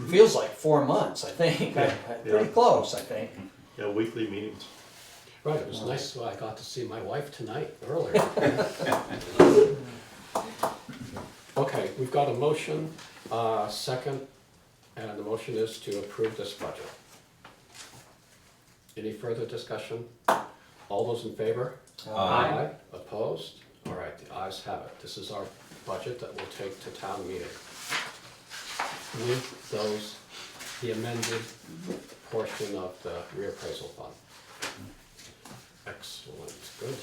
feels like 4 months, I think. Yeah. Pretty close, I think. Yeah, weekly meetings. Right, it was nice, I got to see my wife tonight, earlier. Okay, we've got a motion, second, and the motion is to approve this budget. Any further discussion? All those in favor? Aye. Opposed? All right, the ayes have it. This is our budget that we'll take to town meeting. With those, the amended portion of the reappraisal fund. Excellent, good.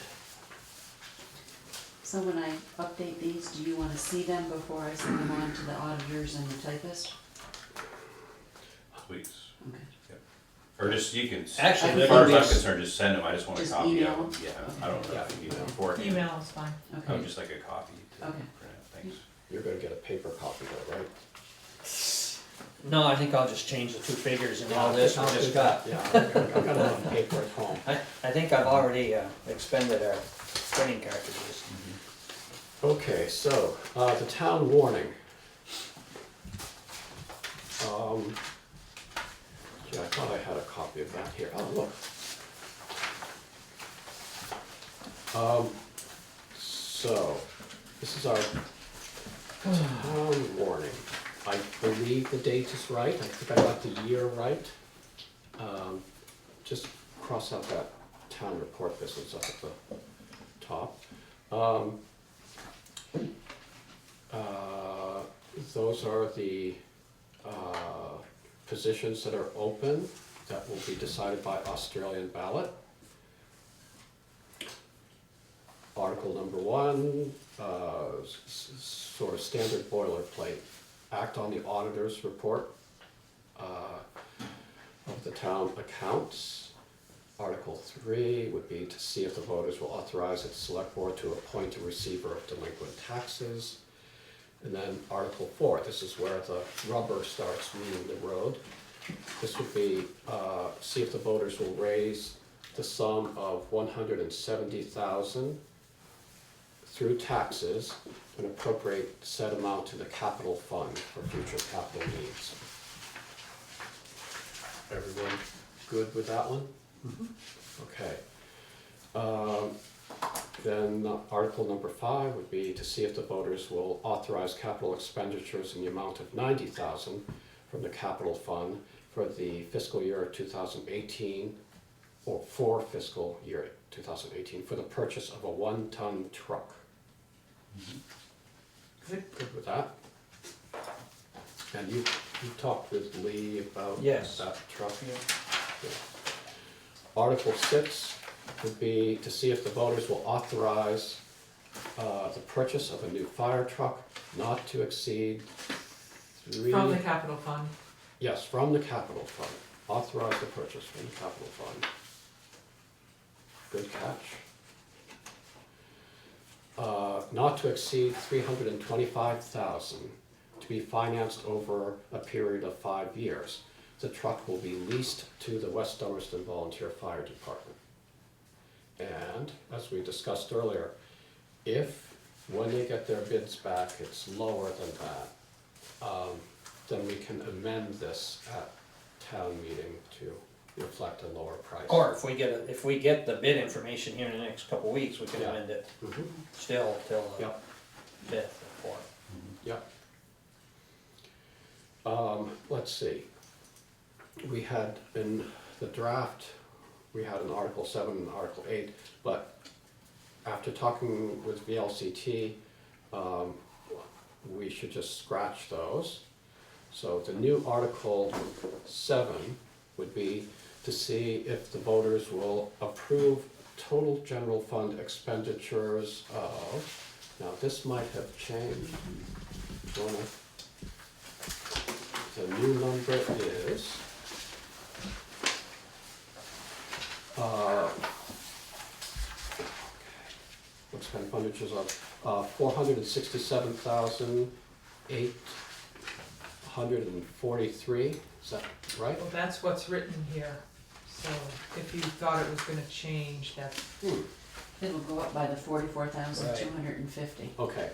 So when I update these, do you wanna see them before I send them on to the auditors and the typist? Please. Okay. Or just, you can, Actually, as they're far gonna as be I'm concerned, just send them, I just want a Just copy email of them. Yeah, I don't know if you need them beforehand. Email is fine. I Okay, would just like a copy to Okay. print out, thanks. You're gonna get a paper copy though, right? No, I think I'll just change the two figures in all this we just got. Yeah, I've got it on paper at home. I think I've already expended our printing cartridges. Okay, so, the town warning. Yeah, I thought I had a copy of that here. Oh, look. So, this is our town warning. I believe the date is right. I think I got the year right. Just cross out that town report business up at the top. Those are the positions that are open that will be decided by Australian ballot. Article number 1, sort of standard boilerplate. Act on the auditor's report of the town accounts. Article 3 would be to see if the voters will authorize its select board to appoint a receiver of delinquent taxes. And then Article 4, this is where the rubber starts meeting the road. This would be, see if the voters will raise the sum of $170,000 through taxes and appropriate said amount to the capital fund for future capital needs. Everyone good with that one? Okay. Then Article number 5 would be to see if the voters will authorize capital expenditures in the amount of $90,000 from the capital fund for the fiscal year 2018, or for fiscal year 2018, for the purchase of a 1-ton truck. Good. Good with that? And you talked with Lee about Yes. that truck? Yeah. Article 6 would be to see if the voters will authorize the purchase of a new fire truck not to exceed From the capital fund. Yes, from the capital fund. Authorize the purchase from the capital fund. Good catch. Not to exceed $325,000 to be financed over a period of 5 years. The truck will be leased to the West Dummerston Volunteer Fire Department. And as we discussed earlier, if when they get their bids back, it's lower than that, then we can amend this at town meeting to reflect a lower price. Or if we get the bid information here in the next couple of weeks, we can Yeah. amend it Mhm. still till the Yep. 5th or 4th. Yep. Let's see. We had in the draft, we had an Article 7 and Article 8, but after talking with VLCT, we should just scratch those. So the new Article 7 would be to see if the voters will approve total general fund expenditures of, now this might have changed. The new number is expenditures of $467,843. Is that right? Well, that's what's written here, so if you thought it was gonna change, that's, It'll go up by the 44,250. Okay.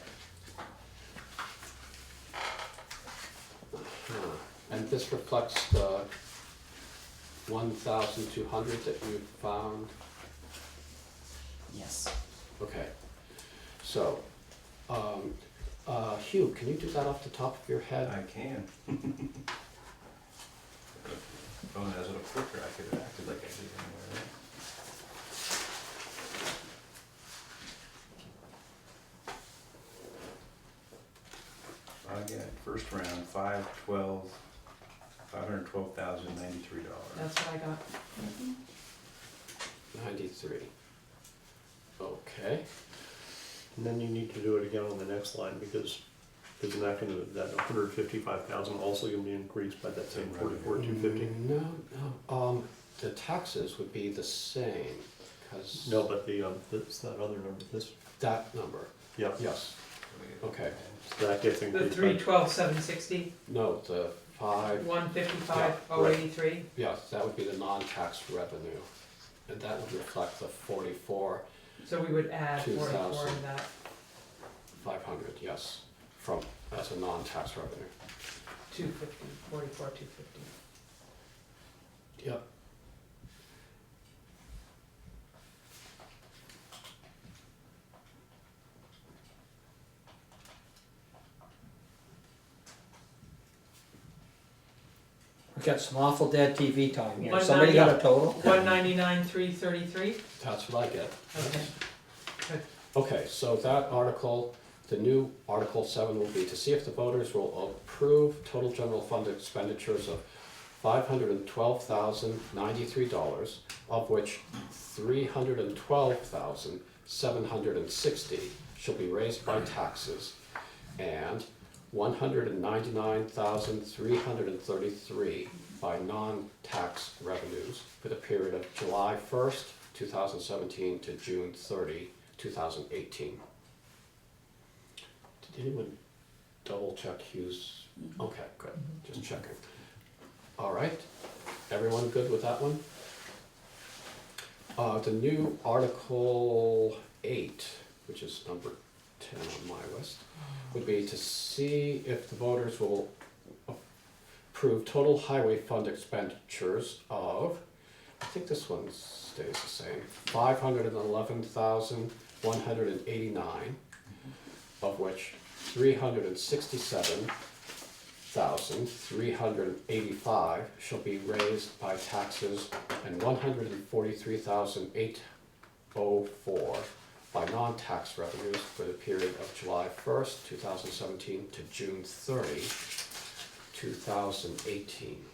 And this reflects the 1,200 that you found? Yes. Okay. So, Hugh, can you do that off the top of your head? I can. Phone has it up quicker, I could have acted like I did anywhere. Again, first round, $512,093. that's what I got. 93. Okay. And then you need to do it again on the next line, because isn't that gonna, that 155,000 also gonna be increased by that same 44,250? No, the taxes would be the same, because No, but it's that other number, this, that number, yeah, yes, okay. that gets The increased by, 312,760, No, the 5, 155,083. yes, that would be the non-tax revenue. And that would reflect the 44,500, So we would add 44 2,000. to that. yes, from, as a non-tax revenue. 250, 44, 250. Yep. We got some awful dead TV time here. Somebody got a total? 199, 333. That's what I get. Okay. Okay, so that article, the new Article 7 will be to see if the voters will approve total general fund expenditures of $512,093, of which $312,760 shall be raised by taxes, and $199,333 by non-tax revenues for the period of July 1st, 2017 to June 30, 2018. Did anyone double check Hugh's? Okay, good, just checking. All right, everyone good with that one? The new Article 8, which is number 10 on my list, would be to see if the voters will approve total highway fund expenditures of I think this one stays the same, 511,189, of which 367,385 shall be raised by taxes and 143,804 by non-tax revenues for the period of July 1st, 2017 to June 30, 2018.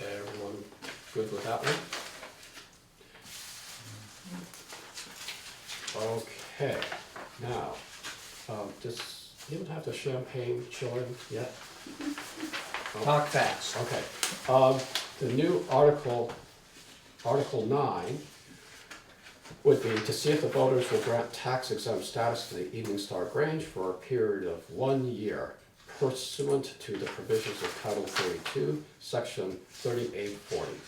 Everyone good with that one? Okay, now, does anyone have the champagne chilling yet? Talk fast. Okay, the new Article 9 would be to see if the voters will grant tax exempt status to the Evening Star Grange for a period of 1 year pursuant to the provisions of Title 32, Section 3840.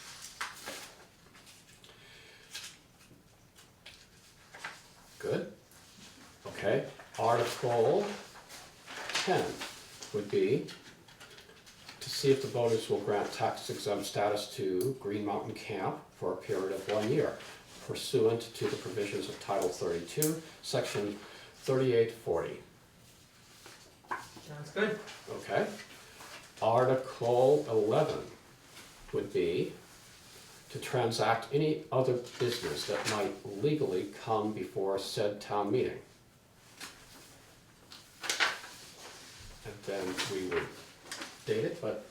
Good? Okay, Article 10 would be to see if the voters will grant tax exempt status to Green Mountain Camp for a period of 1 year pursuant to the provisions of Title 32, Section 3840. Sounds good. Okay. Article 11 would be to transact any other business that might legally come before said town meeting. And then we would date it, but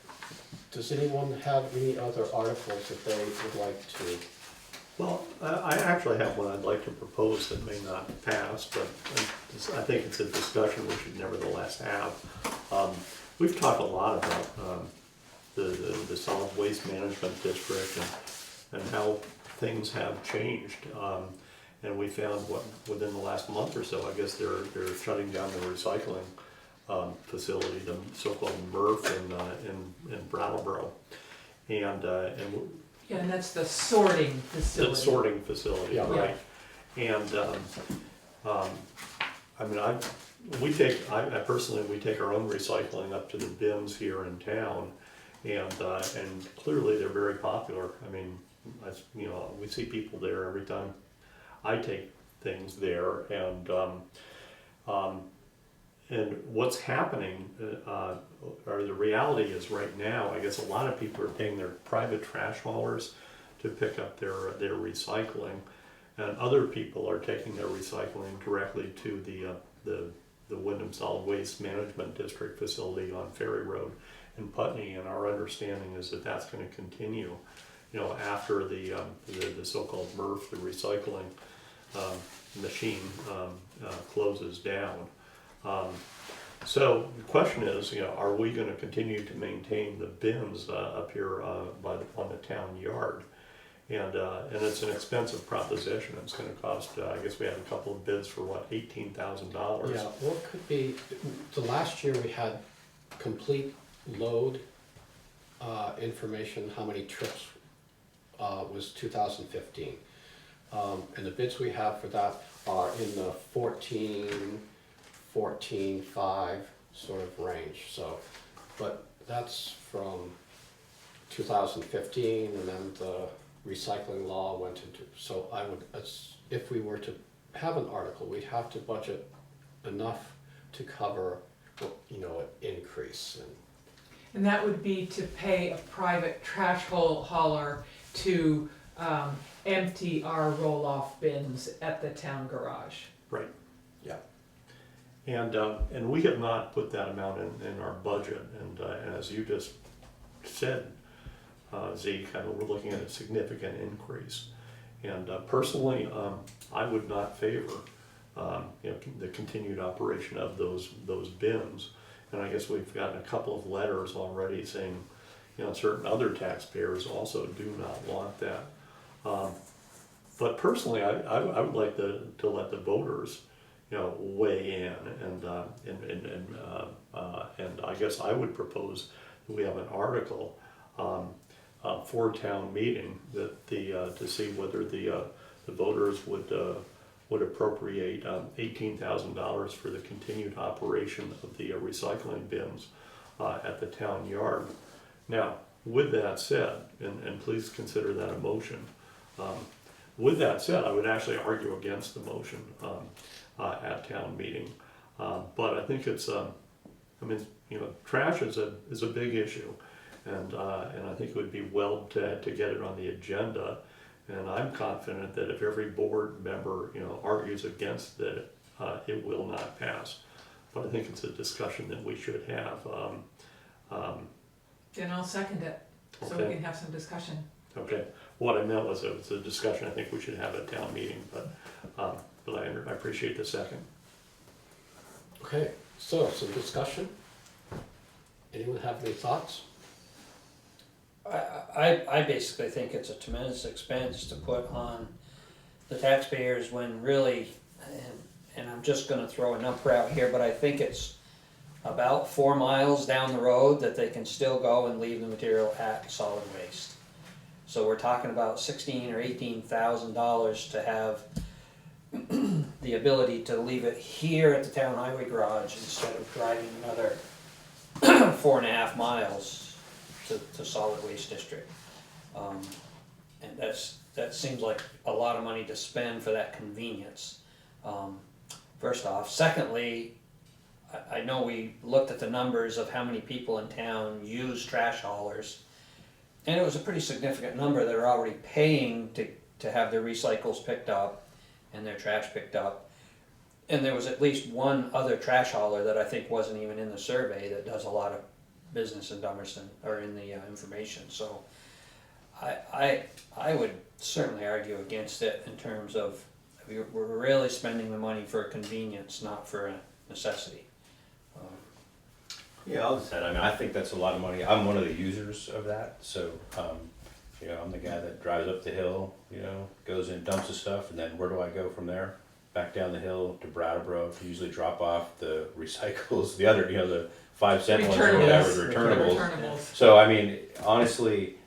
does anyone have any other articles that they would like to? Well, I actually have one I'd like to propose that may not pass, but I think it's a discussion we should nevertheless have. We've talked a lot about the solid waste management district and how things have changed. And we found within the last month or so, I guess they're shutting down the recycling facility, the so-called MRF in Brattleboro. And Yeah, and that's the sorting facility. the sorting facility, Yeah. right? And, I mean, I personally, we take our own recycling up to the bins here in town, and clearly they're very popular. I mean, we see people there every time I take things there, and what's happening, or the reality is right now, I guess a lot of people are paying their private trash haulers to pick up their recycling, and other people are taking their recycling directly to the Wyndham Solid Waste Management District facility on Ferry Road in Putney, and our understanding is that that's going to continue, after the so-called MRF, the recycling machine, closes down. So the question is, are we going to continue to maintain the bins up here on the town yard? And it's an expensive proposition. It's going to cost. I guess we had a couple of bids for what, $18,000. Yeah, well, it could be, the last year we had complete load information, how many trips was 2015. And the bids we have for that are in the 14.5 sort of range. So, but that's from 2015, and then the recycling law went into, so I would, if we were to have an article, we'd have to budget enough to cover, an increase. And that would be to pay a private trash hauler to empty our roll-off bins at the town garage. Right. Yeah. And we have not put that amount in our budget, and as you just said, Z, we're looking at a significant increase. And personally, I would not favor the continued operation of those bins. And I guess we've gotten a couple of letters already saying, certain other taxpayers also do not want that. But personally, I would like to let the voters, weigh in, and I guess I would propose that we have an article for town meeting that to see whether the voters would appropriate $18,000 for the continued operation of the recycling bins at the town yard. Now, with that said, and please consider that a motion. With that said, I would actually argue against the motion at town meeting. But I think it's, I mean, you know, trash is a big issue, and I think it would be well to get it on the agenda. And I'm confident that if every board member, you know, argues against it, it will not pass. But I think it's a discussion that we should have. Then I'll second it, so Okay. we can have some discussion. Okay, what I meant was it's a discussion I think we should have at town meeting, but I appreciate the second. Okay, so some discussion. Anyone have any thoughts? I basically think it's a tremendous expense to put on the taxpayers when really, and I'm just gonna throw a number out here, but I think it's about 4 miles down the road that they can still go and leave the material at solid waste. So we're talking about $16,000 or $18,000 to have the ability to leave it here at the town highway garage instead of driving another 4.5 miles to solid waste district. And that seems like a lot of money to spend for that convenience. First off. Secondly, I know we looked at the numbers of how many people in town use trash haulers, and it was a pretty significant number that are already paying to have their recycles picked up and their trash picked up. And there was at least one other trash hauler that I think wasn't even in the survey that does a lot of business in Dummerston, or in the information. So I would certainly argue against it in terms of we're really spending the money for convenience, not for a necessity. Yeah, I'll just add, I mean, I think that's a lot of money. I'm one of the users of that, so, you know, I'm the guy that drives up the hill, you know, goes in, dumps the stuff, and then where do I go from there? Back down the hill to Brattleboro to usually drop off the recycles, the other, you know, the 5-cent ones or whatever, the returnables. Returnables. So, I mean, honestly,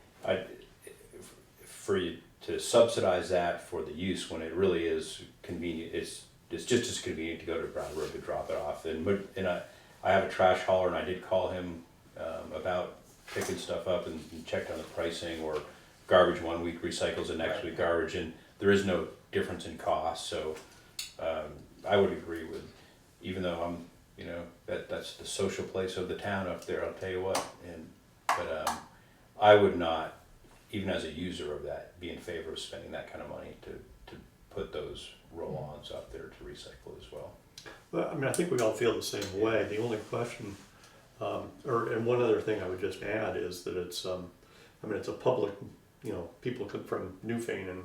for you to subsidize that for the use when it really is convenient, it's just as convenient to go to Brattleboro to drop it off. And I have a trash hauler, and I did call him about picking stuff up and checked on the pricing, or garbage 1 week, recycles the next week garbage, and there is no difference in cost. So I would agree with, even though I'm, you know, that's the social place of the town up there, I'll tell you what. But I would not, even as a user of that, be in favor of spending that kind of money to put those roll-ons up there to recycle as well. Well, I mean, I think we all feel the same way. The only question, and one other thing I would just add is that it's, I mean, it's a public, you know, people from Newfane and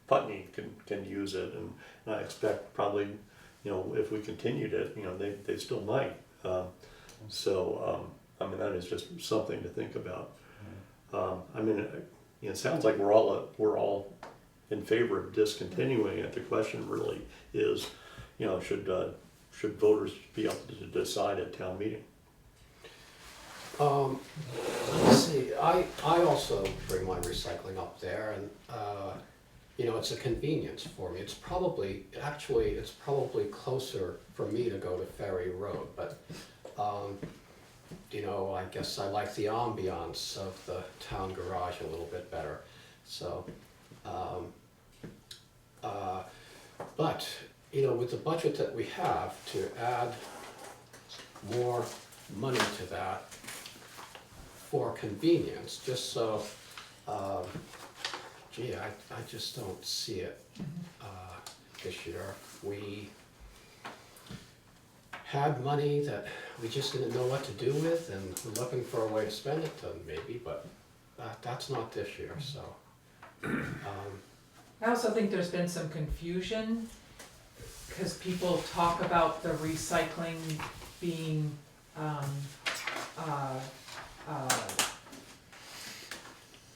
Putney can use it, and I expect probably, you know, if we continued it, you know, they still might. So, I mean, that is just something to think about. I mean, you know, it sounds like we're all in favor of discontinuing it. The question really is, you know, should voters be able to decide at town meeting? Let's see, I also bring my recycling up there, and you know, it's a convenience for me. It's probably closer for me to go to Ferry Road, but you know, I guess I like the ambiance of the town garage a little bit better. So, but you know, with the budget that we have, to add more money to that for convenience, just so, gee, I just don't see it this year. We had money that we just didn't know what to do with, and we're looking for a way to spend it, then maybe, but that's not this year, so. I also think there's been some confusion, because people talk about the recycling being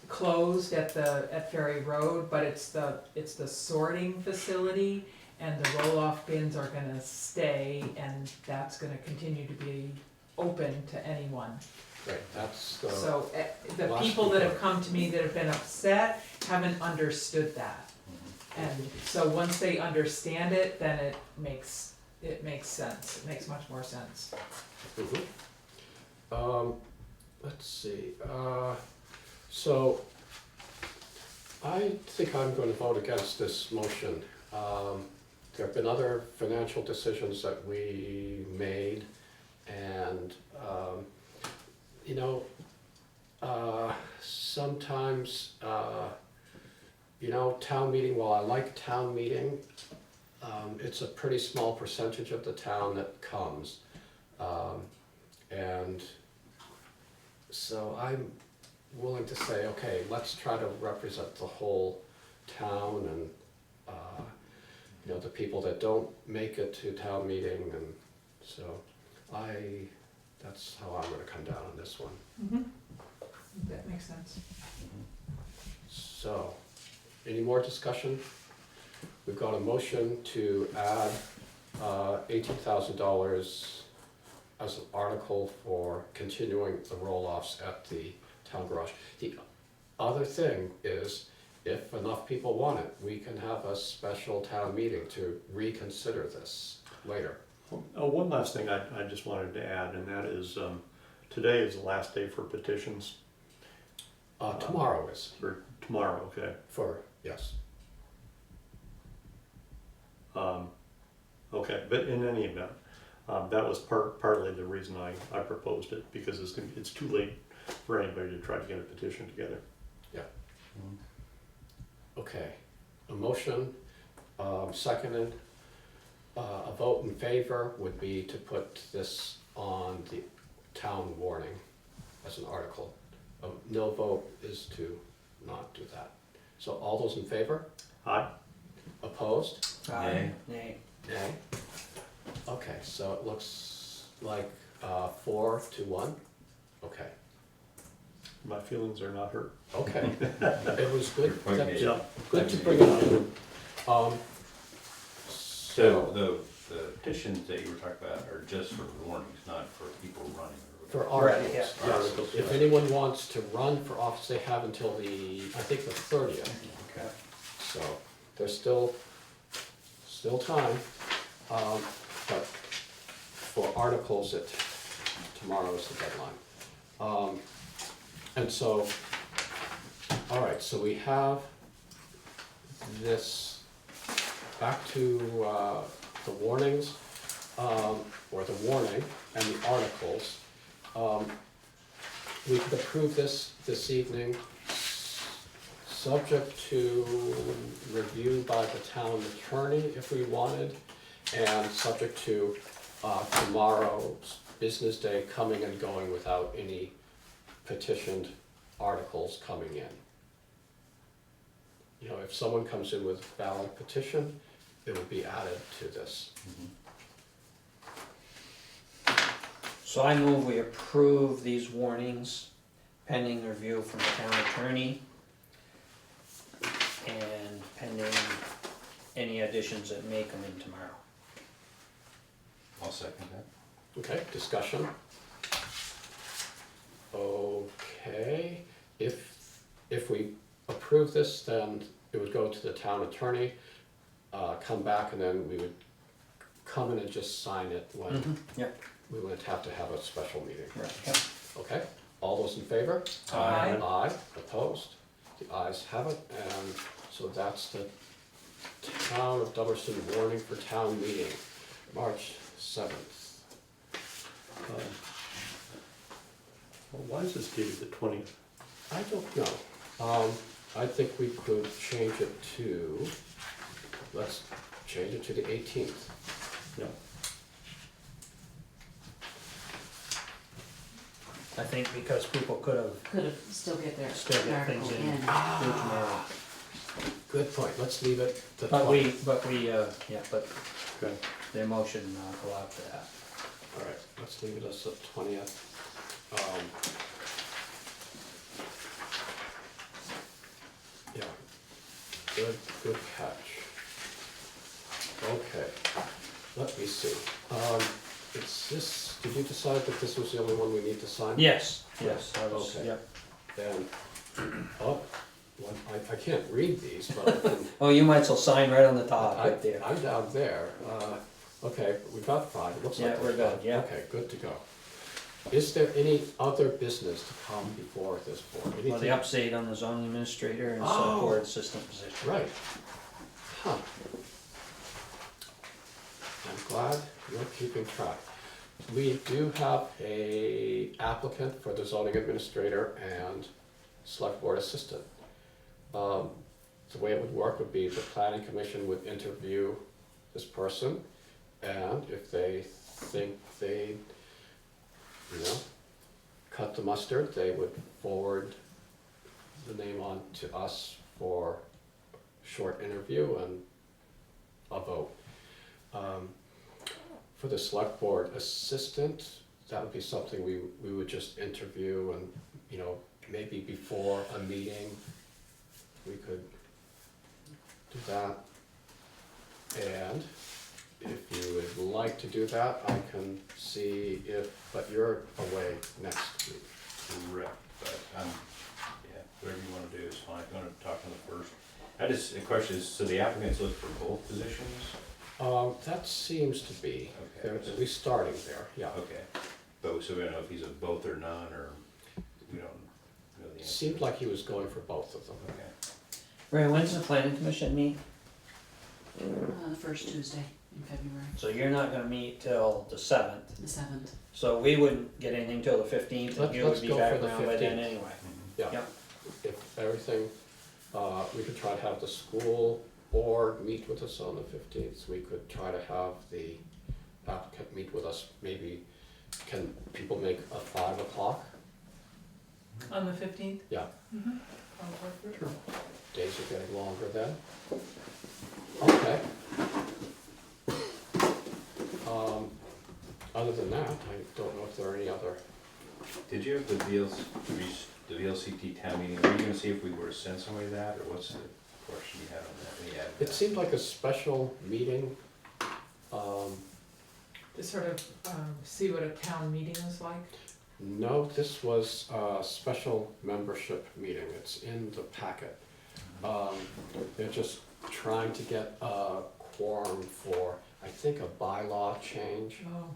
closed at Ferry Road, but it's the sorting facility, and the roll-off bins are gonna stay, and that's gonna continue to be open to anyone. Right, that's the. So the last people that have report. come to me that have been upset haven't understood that. And so once they understand it, then it makes sense. It makes much more sense. Let's see, So, I think I'm going to vote against this motion. There have been other financial decisions that we made, and, you know, sometimes, you know, town meeting, while I like town meeting, it's a pretty small percentage of the town that comes. And so I'm willing to say, okay, let's try to represent the whole town and, you know, the people that don't make it to town meeting, and so that's how I'm gonna come down on this one. Mm-hmm. That makes sense. So, any more discussion? We've got a motion to add $18,000 as an article for continuing the roll-offs at the town garage. The other thing is, if enough people want it, we can have a special town meeting to reconsider this later. Oh, one last thing I just wanted to add, and that is, today is the last day for petitions. Tomorrow is, Or tomorrow, okay. yes. Okay, but in any event, that was partly the reason I proposed it, because it's too late for anybody to try to get a petition together. Okay, a motion, seconded. A vote in favor would be to put this on the town warning as an article. A no vote is to not do that. So all those in favor? Aye? Opposed? Nay. Nay. Nay. Okay, so it looks like 4-1. Okay, My feelings are not hurt. okay. It was good, Point made. Yeah. good to bring it up. So the petitions that you were talking about are just for warnings, not for people running. For Right, articles, yeah. yes. Articles, If yeah. anyone wants to run for office, they have until I think the 30th. Okay. So there's still time, but for articles, tomorrow is the deadline. And so, all right, so we have this, back to the warnings, or the warning and the articles. We could approve this evening, subject to review by the town attorney if we wanted, and subject to tomorrow's business day coming and going without any petitioned articles coming in. You know, if someone comes in with valid petition, it will be added to this. So I move we approve these warnings pending review from the town attorney and pending any additions that may come in tomorrow. I'll second that. Okay, discussion? Okay, if we approve this, then it would go to the town attorney, come back, and then we would come in and just sign it when Yep. we wouldn't have to have a special meeting. Right, yep. Okay, all those in favor? Aye. Aye, opposed? The ayes have it, and so that's the town of Dummerston warning for town meeting, March 7th. Well, why is this dated the 20th? I don't know. I think we could change it to, let's change it to the 18th. Yeah. I think because people could have Could have still get their still get article things in in. through tomorrow. Good point, let's leave it the But 20th. but Okay. the motion allowed for that. All right, let's leave it as the 20th. Yeah, good catch. Okay, let me see. It's this, did you decide that this was the only one we need to sign? Yes, I was, Okay. yep. Then, I can't read these, but I can. Oh, you might as well sign right on the top, right there. I'm down there. Okay, we got 5, it looks like. Yeah, we're there's good, yeah. Okay, good to go. Is there any other business to come before this board? Well, the Anything? update on the zoning administrator and Oh. select board assistant position. Right. Huh. I'm glad you're keeping track. We do have a applicant for the zoning administrator and select board assistant. The way it would work would be the planning commission would interview this person, and if they think they, cut the mustard, they would forward the name on to us for short interview and a vote. For the select board assistant, that would be something we would just interview and, maybe before a meeting, we could do that. And if you would like to do that, I can see but you're away next week. Correct, but yeah, whatever you wanna do is fine, if you wanna talk on the first. The question is, so the applicants look for both positions? That seems to be, Okay. they're at least starting there, yeah. Okay, but so we don't know if he's a both or none, or we don't know the answer. Seemed like he was going for both of them. Okay, Ray, when's the planning commission meet? The first Tuesday in February, So you're not gonna meet till the 7th, the 7th. so we wouldn't get anything till the 15th, and you Let's would be go back for the around by then 15th. anyway. Yeah. Yeah. If everything, we could try to have the school board meet with us on the 15th. We could try to have the applicant meet with us, maybe, can people make a 5 o'clock? On the 15th? Yeah, I'll work for it. days are getting longer then. Okay. Other than that, I don't know if there are any other, did you have the VLCT town meeting, were you gonna see if we were to send somebody that, or what's the question you had on that? When you added it that? seemed like a special meeting. To sort of see what a town meeting is like. No, this was a special membership meeting, it's in the packet. They're just trying to get a quorum for, I think, a bylaw change, Oh,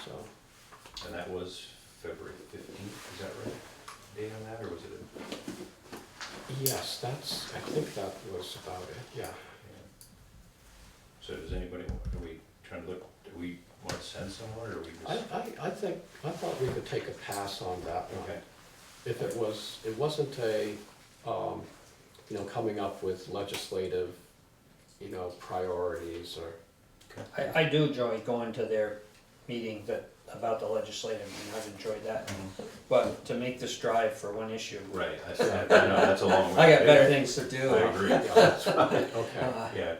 so. And that was February 15th, is that right? Date on that, or was it Yes, I think that was about it, yeah. So does anybody, are we trying to look, do we want to send someone, or are we just? I thought we could take a pass on that one. Okay, If it wasn't a, coming up with legislative, priorities or, I do enjoy going to their meetings about the legislative, and I've enjoyed that. But to make this drive for one issue, right, I know, that's a long way. I got to better do. things to do. I agree, yeah, that's right, okay, yeah,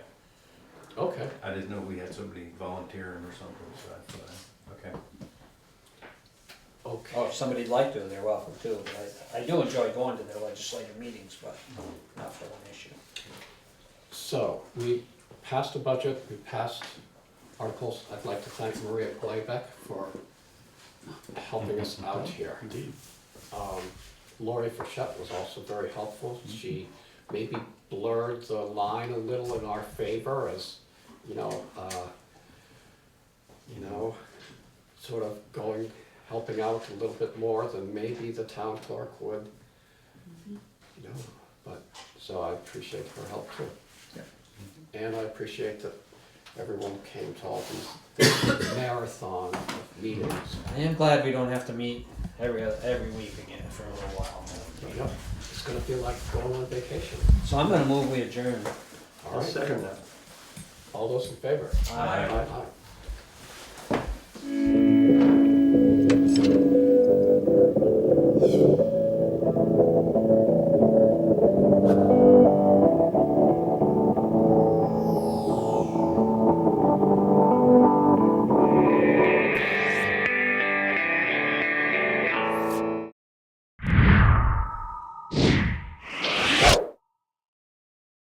okay. I didn't know we had somebody volunteering or something, so I thought, okay. Okay. Oh, if somebody'd like to, they're welcome to. I do enjoy going to their legislative meetings, but not for one issue. So, we passed a budget, we passed articles. I'd like to thank Maria Playbeck for helping us out here. Indeed. Lori Frechette was also very helpful. She maybe blurred the line a little in our favor as, sort of helping out a little bit more than maybe the town clerk would, so I appreciate her help too. And I appreciate that everyone came to all these marathon of meetings. I am glad we don't have to meet every week again for a little while. Yep, it's gonna feel like going on vacation. So I'm gonna move we adjourn. All I'll right, second that. all those in favor? Aye. Aye.